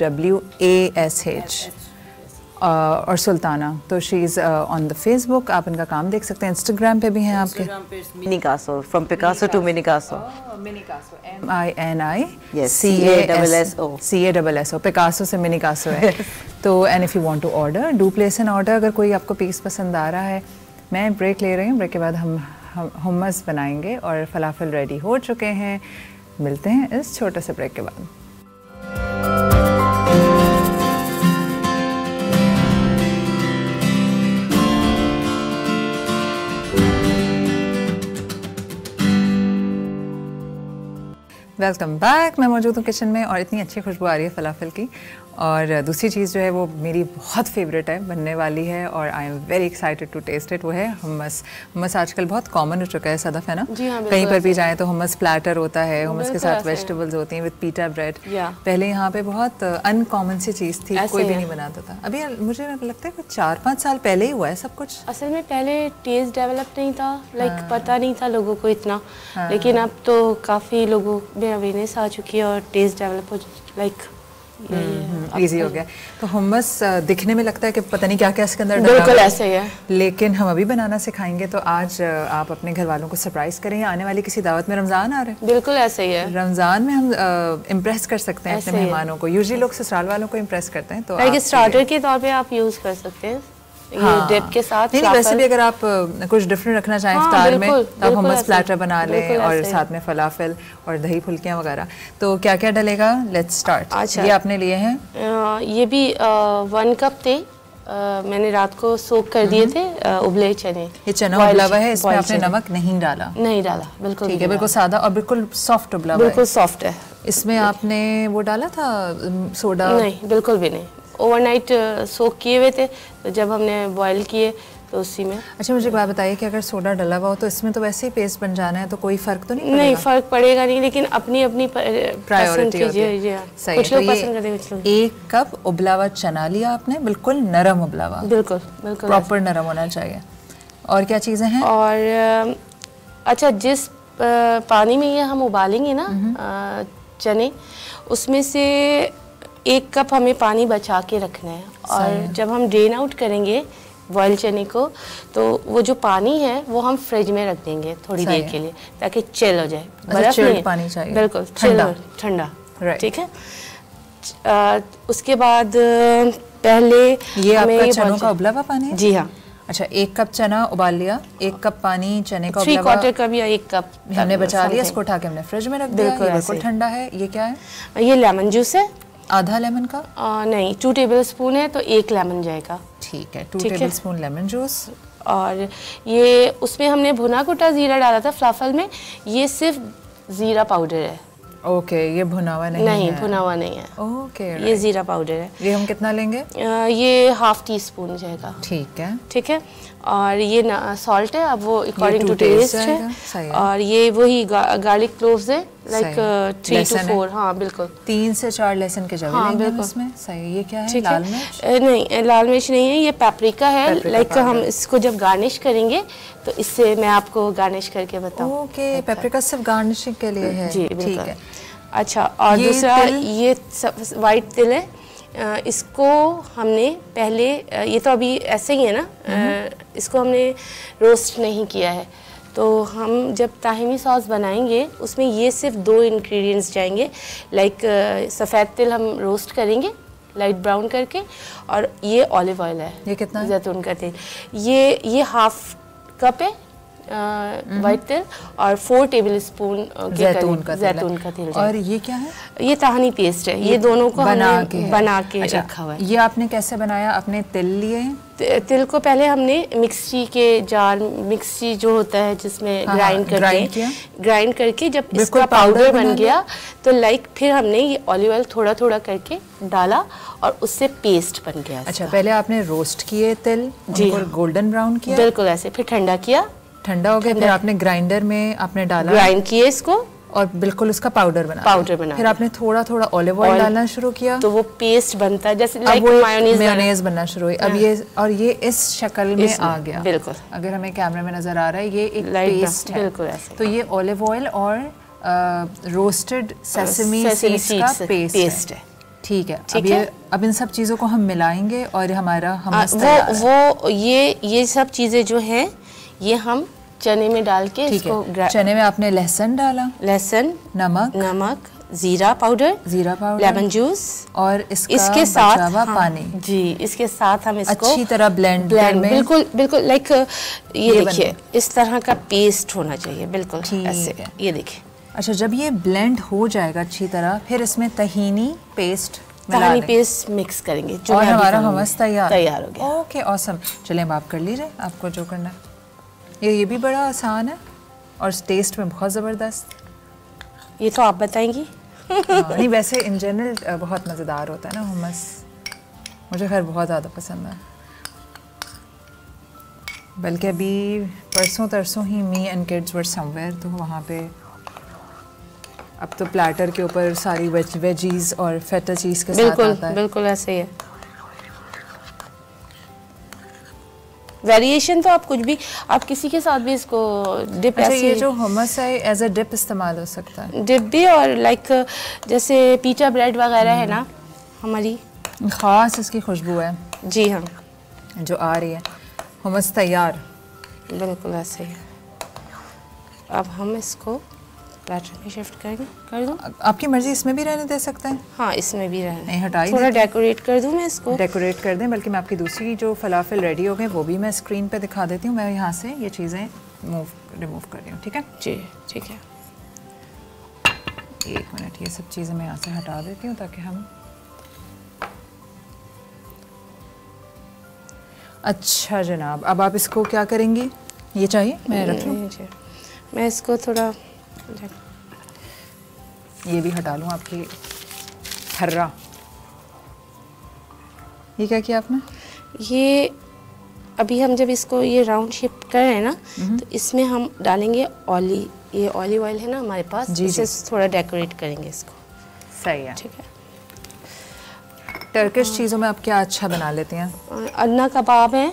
और सुल्ताना, तो she is on the Facebook. आप इनका काम देख सकते हैं। इंस्टाग्राम पे भी हैं आपके। Minicasso, from Picasso to Minicasso. Minicasso, MINICASSO, Picasso से मिनिकासो है। तो and if you want to order, do place an order. अगर कोई आपको पीस पसंद आ रहा है। मैं ब्रेक ले रही हूँ, ब्रेक के बाद हम हुम्मस बनाएंगे और फलाफल रेडी हो चुके हैं। मिलते हैं इस छोटे से ब्रेक के बाद। Welcome back. मैं मौजूद हूँ किचन में और इतनी अच्छी खुशबू आ रही है फलाफल की। और दूसरी चीज़ जो है वो मेरी बहुत फेवरेट है, बनने वाली है और I am very excited to test it. वो है हुम्मस। हुम्मस आजकल बहुत कॉमन हो चुका है सदफ, है ना? जी हाँ, कहीं पर भी जाएँ तो हुम्मस प्लेटर होता है, हुम्मस के साथ वेजिटेबल्स होती हैं विद पीटा ब्रेड। पहले यहाँ पे बहुत अनकॉमन सी चीज़ थी, कोई भी नहीं बनाता था। अभी मुझे लगता है कुछ 4-5 साल पहले ही हुआ है सब कुछ। असल में पहले टेस्ट डेवलप नहीं था, लाइक पता नहीं था लोगों को इतना, लेकिन अब तो काफ़ी लोगों में अवेयरनेस आ चुकी है और टेस्ट डेवलप हो, लाइक इजी हो गया। तो हुम्मस दिखने में लगता है कि पता नहीं क्या क्या इसके अंदर, बिल्कुल ऐसे ही है, लेकिन हम अभी बनाना सिखाएंगे। तो आज आप अपने घर वालों को सरप्राइज करें आने वाली किसी दावत में। रमज़ान आ रहा है, बिल्कुल ऐसे ही है। रमज़ान में हम इम्प्रेस कर सकते हैं अपने मेहमानों को। यूजुअली लोग ससुराल वालों को इम्प्रेस करते हैं, तो स्टार्टर के तौर पे आप यूज़ कर सकते हैं ये डिप के साथ। नहीं, वैसे भी अगर आप कुछ डिफरेंट रखना चाहें इफ्तार में, तो आप हुम्मस प्लेटर बना लें और साथ में फलाफल और दही फुल्कियाँ वगैरह। तो क्या क्या डलेगा, लेट्स स्टार्ट। अच्छा, ये आपने लिए हैं, ये भी 1 कप थे, मैंने रात को सोक कर दिए थे उबले चने। ये चना उबला हुआ है, इसमें आपने नमक नहीं डाला? नहीं डाला, बिल्कुल ठीक है, बिल्कुल सादा और बिल्कुल सॉफ्ट उबला हुआ है। बिल्कुल सॉफ्ट है। इसमें आपने वो डाला था सोडा? नहीं, बिल्कुल भी नहीं। ओवरनाइट सोक किए हुए थे, तो जब हमने बॉईल किए तो उसी में। अच्छा, मुझे एक बात बताइए कि अगर सोडा डला हुआ हो तो इसमें तो वैसे ही पेस्ट बन जाना है, तो कोई फर्क तो नहीं पड़ेगा? नहीं, फर्क पड़ेगा नहीं, लेकिन अपनी अपनी प्रायोरिटी होती है। सही, कुछ लोग पसंद करते हैं, कुछ लोग। 1 कप उबला हुआ चना लिया आपने, बिल्कुल नरम उबला हुआ? बिल्कुल बिल्कुल प्रॉपर नरम होना चाहिए। और क्या चीज़ें हैं? और अच्छा, जिस पानी में ये हम उबालेंगे ना चने, उसमें से 1 कप हमें पानी बचा के रखना है, और जब हम ड्रेन आउट करेंगे बॉयल चने को, तो वो जो पानी है वो हम फ्रिज में रख देंगे थोड़ी देर के लिए, ताकि चिल हो जाए। बर्फ नहीं, पानी चाहिए, बिल्कुल ठंडा, ठीक है। उसके बाद पहले ये आपका चनों का उबला हुआ पानी है? जी हाँ। अच्छा, 1 कप चना उबाल लिया, 1 कप पानी चने का उबला हुआ, 3/4 कप या 1 कप हमने बचा लिया, इसको उठा के हमने फ्रिज में रख दिया। बिल्कुल ठंडा है। ये क्या है? ये लेमन जूस है। आधा लेमन का? नहीं, 2 टेबलस्पून है तो 1 लेमन जाएगा। ठीक है, 2 टेबलस्पून लेमन जूस। और ये उसमें हमने भुना कुटा जीरा डाला था फ्लाफल में, ये सिर्फ जीरा पाउडर है। ओके, ये भुना हुआ नहीं है? भुना हुआ नहीं है। ओके, ये जीरा पाउडर है। ये हम कितना लेंगे? ये 1/2 टीस्पून जाएगा। ठीक है। और ये सॉल्ट है, अब वो अकॉर्डिंग टू टेस्ट है। और ये वही गार्लिक क्लोव्स है, लाइक 3 to 4। हाँ बिल्कुल, 3 से 4 लहसुन के जवे लेंगे हम इसमें। सही है। ये क्या है? लाल मिर्च? नहीं, लाल मिर्च नहीं है, ये पेपरिका है। लाइक हम इसको जब गार्निश करेंगे तो इससे मैं आपको गार्निश करके बताऊँ। ओके, पेपरिका सिर्फ गार्निशिंग के लिए है? जी ठीक है। अच्छा, और दूसरा ये वाइट तिल है। इसको हमने पहले, ये तो अभी ऐसे ही है ना, इसको हमने रोस्ट नहीं किया है, तो हम जब ताहिनी सॉस बनाएंगे उसमें ये सिर्फ 2 इंग्रेडिएंट्स जाएंगे। लाइक सफ़ेद तिल हम रोस्ट करेंगे लाइट ब्राउन करके, और ये ऑलिव ऑयल है। ये कितना है? जैतून का तेल। ये 1/2 कप है वाइट तेल, और 4 टेबलस्पून जैतून का तेल। और ये क्या है? ये ताहनी पेस्ट है। ये दोनों को बना के रखा हुआ है। ये आपने कैसे बनाया? आपने तिल लिए? तिल को पहले हमने मिक्सी के जार, मिक्सी जो होता है जिसमें ग्राइंड करके जब इसका पाउडर बन गया, तो लाइक फिर हमने ये ऑलिव ऑयल थोड़ा थोड़ा करके डाला और उससे पेस्ट बन गया। अच्छा, पहले आपने रोस्ट किए तिल, उनको गोल्डन ब्राउन किया? बिल्कुल ऐसे। फिर ठंडा किया, ठंडा हो गया, फिर आपने ग्राइंडर में आपने डाला, ग्राइंड किए इसको, और बिल्कुल उसका पाउडर बना। फिर आपने थोड़ा थोड़ा ऑलिव ऑयल डालना शुरू किया, तो वो पेस्ट बनता है, जैसे लाइक मेयोनेज बनना शुरू हुई। अब ये इस शक्ल में आ गया। बिल्कुल, अगर हमें कैमरे में नजर आ रहा है, ये एक पेस्ट है। बिल्कुल ऐसे। तो ये ऑलिव ऑयल और रोस्टेड सेसमी सीड्स का पेस्ट है। ठीक है। अब इन सब चीजों को हम मिलाएंगे और हमारा हमस तैयार है। वो ये सब चीजें जो हैं, ये हम चने में डाल के इसको। चने में आपने लहसुन डाला, लहसुन, नमक, जीरा पाउडर, लेमन जूस, और इसके साथ पानी। जी, इसके साथ हम इसको अच्छी तरह ब्लेंड बिल्कुल लाइक ये देखिए, इस तरह का पेस्ट होना चाहिए। बिल्कुल ऐसे, ये देखिए। अच्छा, जब ये ब्लेंड हो जाएगा अच्छी तरह, फिर इसमें तहीनी पेस्ट मिक्स करेंगे, और हमारा हमस तैयार हो गया। Okay, awesome. चलें, अब आप कर लीजिए, आपको जो करना है। ये भी बड़ा आसान है और टेस्ट में बहुत ज़बरदस्त। ये तो आप बताएंगी। नहीं, वैसे इन जनरल बहुत मज़ेदार होता है ना hummus, मुझे खैर बहुत ज़्यादा पसंद है। बल्कि अभी परसों तरसों ही me and kids were somewhere, तो वहाँ पे अब तो प्लेटर के ऊपर सारी वेजीज और फेटा चीज़ के साथ आता है। बिल्कुल ऐसे ही है। वेरिएशन तो आप कुछ भी, आप किसी के साथ भी इसको डिप। अच्छा, ये जो hummus है एज अ डिप इस्तेमाल हो सकता है? डिप भी, और लाइक जैसे पिज़्ज़ा ब्रेड वगैरह है ना, हमारी ख़ास इसकी खुशबू है। जी हाँ, जो आ रही है। hummus तैयार। बिल्कुल ऐसे ही। अब हम इसको प्लेटर में शिफ्ट कर दूँ? आपकी मर्जी, इसमें भी रहने दे सकते हैं। हाँ, इसमें भी रहने। नहीं, हटाई थोड़ा डेकोरेट कर दूँ मैं इसको? डेकोरेट कर दें, बल्कि मैं आपकी दूसरी जो फलाफल रेडी हो गए वो भी मैं स्क्रीन पे दिखा देती हूँ। मैं यहाँ से ये चीज़ें रिमूव कर रही हूँ। ठीक है जी, ठीक है। 1 मिनट, ये सब चीज़ें मैं यहाँ से हटा देती हूँ ताकि हम। अच्छा जनाब, अब आप इसको क्या करेंगी? ये चाहिए मैं रख लूँ? मैं इसको थोड़ा, ये भी हटा लूँ आपकी हर्रा। ये क्या किया आपने? ये अभी हम जब इसको ये राउंड शेप कर रहे हैं ना, तो इसमें हम डालेंगे ये ऑलिव ऑयल है ना हमारे पास, इसे थोड़ा डेकोरेट करेंगे इसको। सही है। ठीक है। टर्किश चीज़ों में आप क्या अच्छा बना लेते हैं? अदना कबाब है।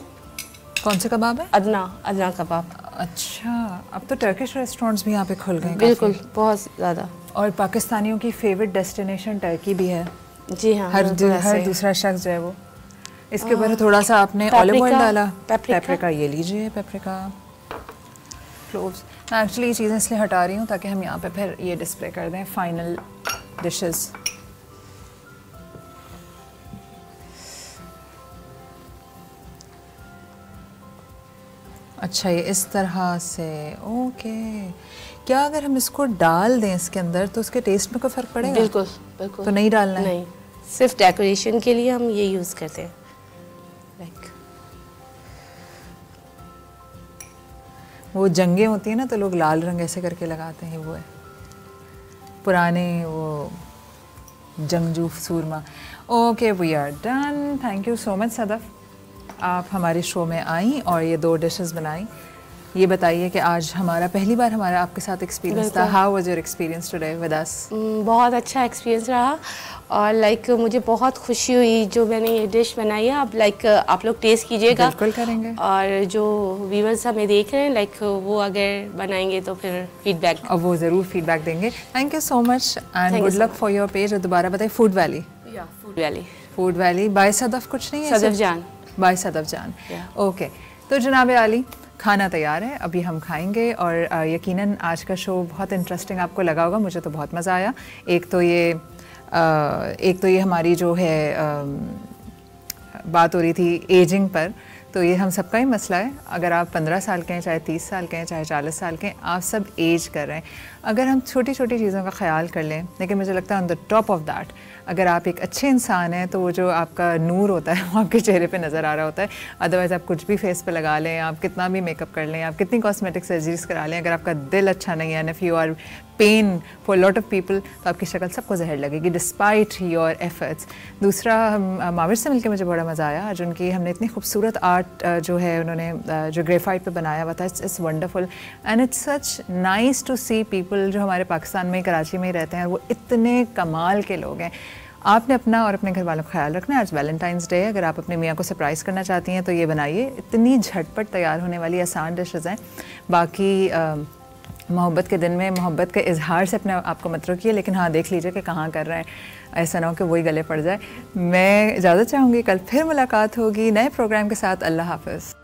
कौन से कबाब है? अदना कबाब। अच्छा, अब तो टर्किश रेस्टोरेंट्स भी यहाँ पे खुल गए। बिल्कुल, बहुत ज़्यादा। और पाकिस्तानियों की फेवरेट डेस्टिनेशन टर्की भी है। जी हाँ, हर दूसरा शख्स जो है वो। इसके ऊपर थोड़ा सा आपने ऑलिव ऑयल डाला, पेपरिका ये लीजिए, पेपरिका, क्लोव्स। मैं एक्चुअली ये चीज़ें इसलिए हटा रही हूँ ताकि हम यहाँ पे फिर ये डिस्प्ले कर दें फाइनल डिशेस। अच्छा, ये इस तरह से, ओके। क्या अगर हम इसको डाल दें इसके अंदर तो उसके टेस्ट में कोई फ़र्क पड़ेगा? बिल्कुल बिल्कुल। तो नहीं डालना है? नहीं, सिर्फ डेकोरेशन के लिए हम ये यूज़ करते हैं। लाइक वो जंगें होती हैं ना तो लोग लाल रंग ऐसे करके लगाते हैं, वो है पुराने वो जंगजू सूरमा। Okay, we are done. Thank you so much Sadaf, आप हमारे शो में आई और ये 2 डिशेस बनाई। ये बताइए कि आज पहली बार हमारा आपके साथ एक्सपीरियंस था। How was your experience today with us? बहुत अच्छा एक्सपीरियंस रहा और लाइक मुझे बहुत खुशी हुई जो मैंने ये डिश बनाई है। आप लोग टेस्ट कीजिएगा। बिल्कुल करेंगे। और जो व्यूअर्स हमें देख रहे हैं लाइक वो अगर बनाएंगे तो फिर फीडबैक, और वो ज़रूर फीडबैक देंगे। Thank you so much and good luck for your page. दोबारा बताइए, Food Valley. Food Valley bye Sadaf, कुछ नहीं है? सदफ जान, बाय सदफ जान। ओके, तो जनाब आली, खाना तैयार है, अभी हम खाएंगे। और यकीनन आज का शो बहुत इंटरेस्टिंग आपको लगा होगा, मुझे तो बहुत मज़ा आया। एक तो ये हमारी जो है बात हो रही थी एजिंग पर, तो ये हम सबका ही मसला है। अगर आप 15 साल के हैं, चाहे 30 साल के हैं, चाहे 40 साल के हैं, आप सब एज कर रहे हैं। अगर हम छोटी छोटी चीज़ों का ख्याल कर लें, लेकिन मुझे लगता है on the top of that, अगर आप एक अच्छे इंसान हैं तो वो जो आपका नूर होता है वो आपके चेहरे पे नज़र आ रहा होता है। अदरवाइज़ आप कुछ भी फेस पे लगा लें, आप कितना भी मेकअप कर लें, आप कितनी कॉस्मेटिक सर्जरीज करा लें, अगर आपका दिल अच्छा नहीं है, and if you are pain for lot of people, तो आपकी शक्ल सबको जहर लगेगी डिस्पाइट योर एफर्ट्स। दूसरा, माविर से मिलकर मुझे बड़ा मज़ा आया। आज उनकी हमने इतनी खूबसूरत आर्ट जो है उन्होंने जो ग्रेफाइट पे बनाया हुआ था, it's wonderful and it's such nice to see people जो हमारे पाकिस्तान में, कराची में ही रहते हैं, वो इतने कमाल के लोग हैं। आपने अपना और अपने घर वालों का ख्याल रखना है। आज वैलेंटाइंस डे है, अगर आप अपने मियाँ को सरप्राइज़ करना चाहती हैं तो ये बनाइए। इतनी झटपट तैयार होने वाली आसान डिशेज़ हैं। बाकी मोहब्बत के दिन में मोहब्बत के इजहार से अपने आप को मत रोकिए, लेकिन हाँ देख लीजिए कि कहाँ कर रहे हैं, ऐसा ना हो कि वही गले पड़ जाए। मैं इजाज़त चाहूँगी, कल फिर मुलाकात होगी नए प्रोग्राम के साथ। अल्लाह हाफ़िज़।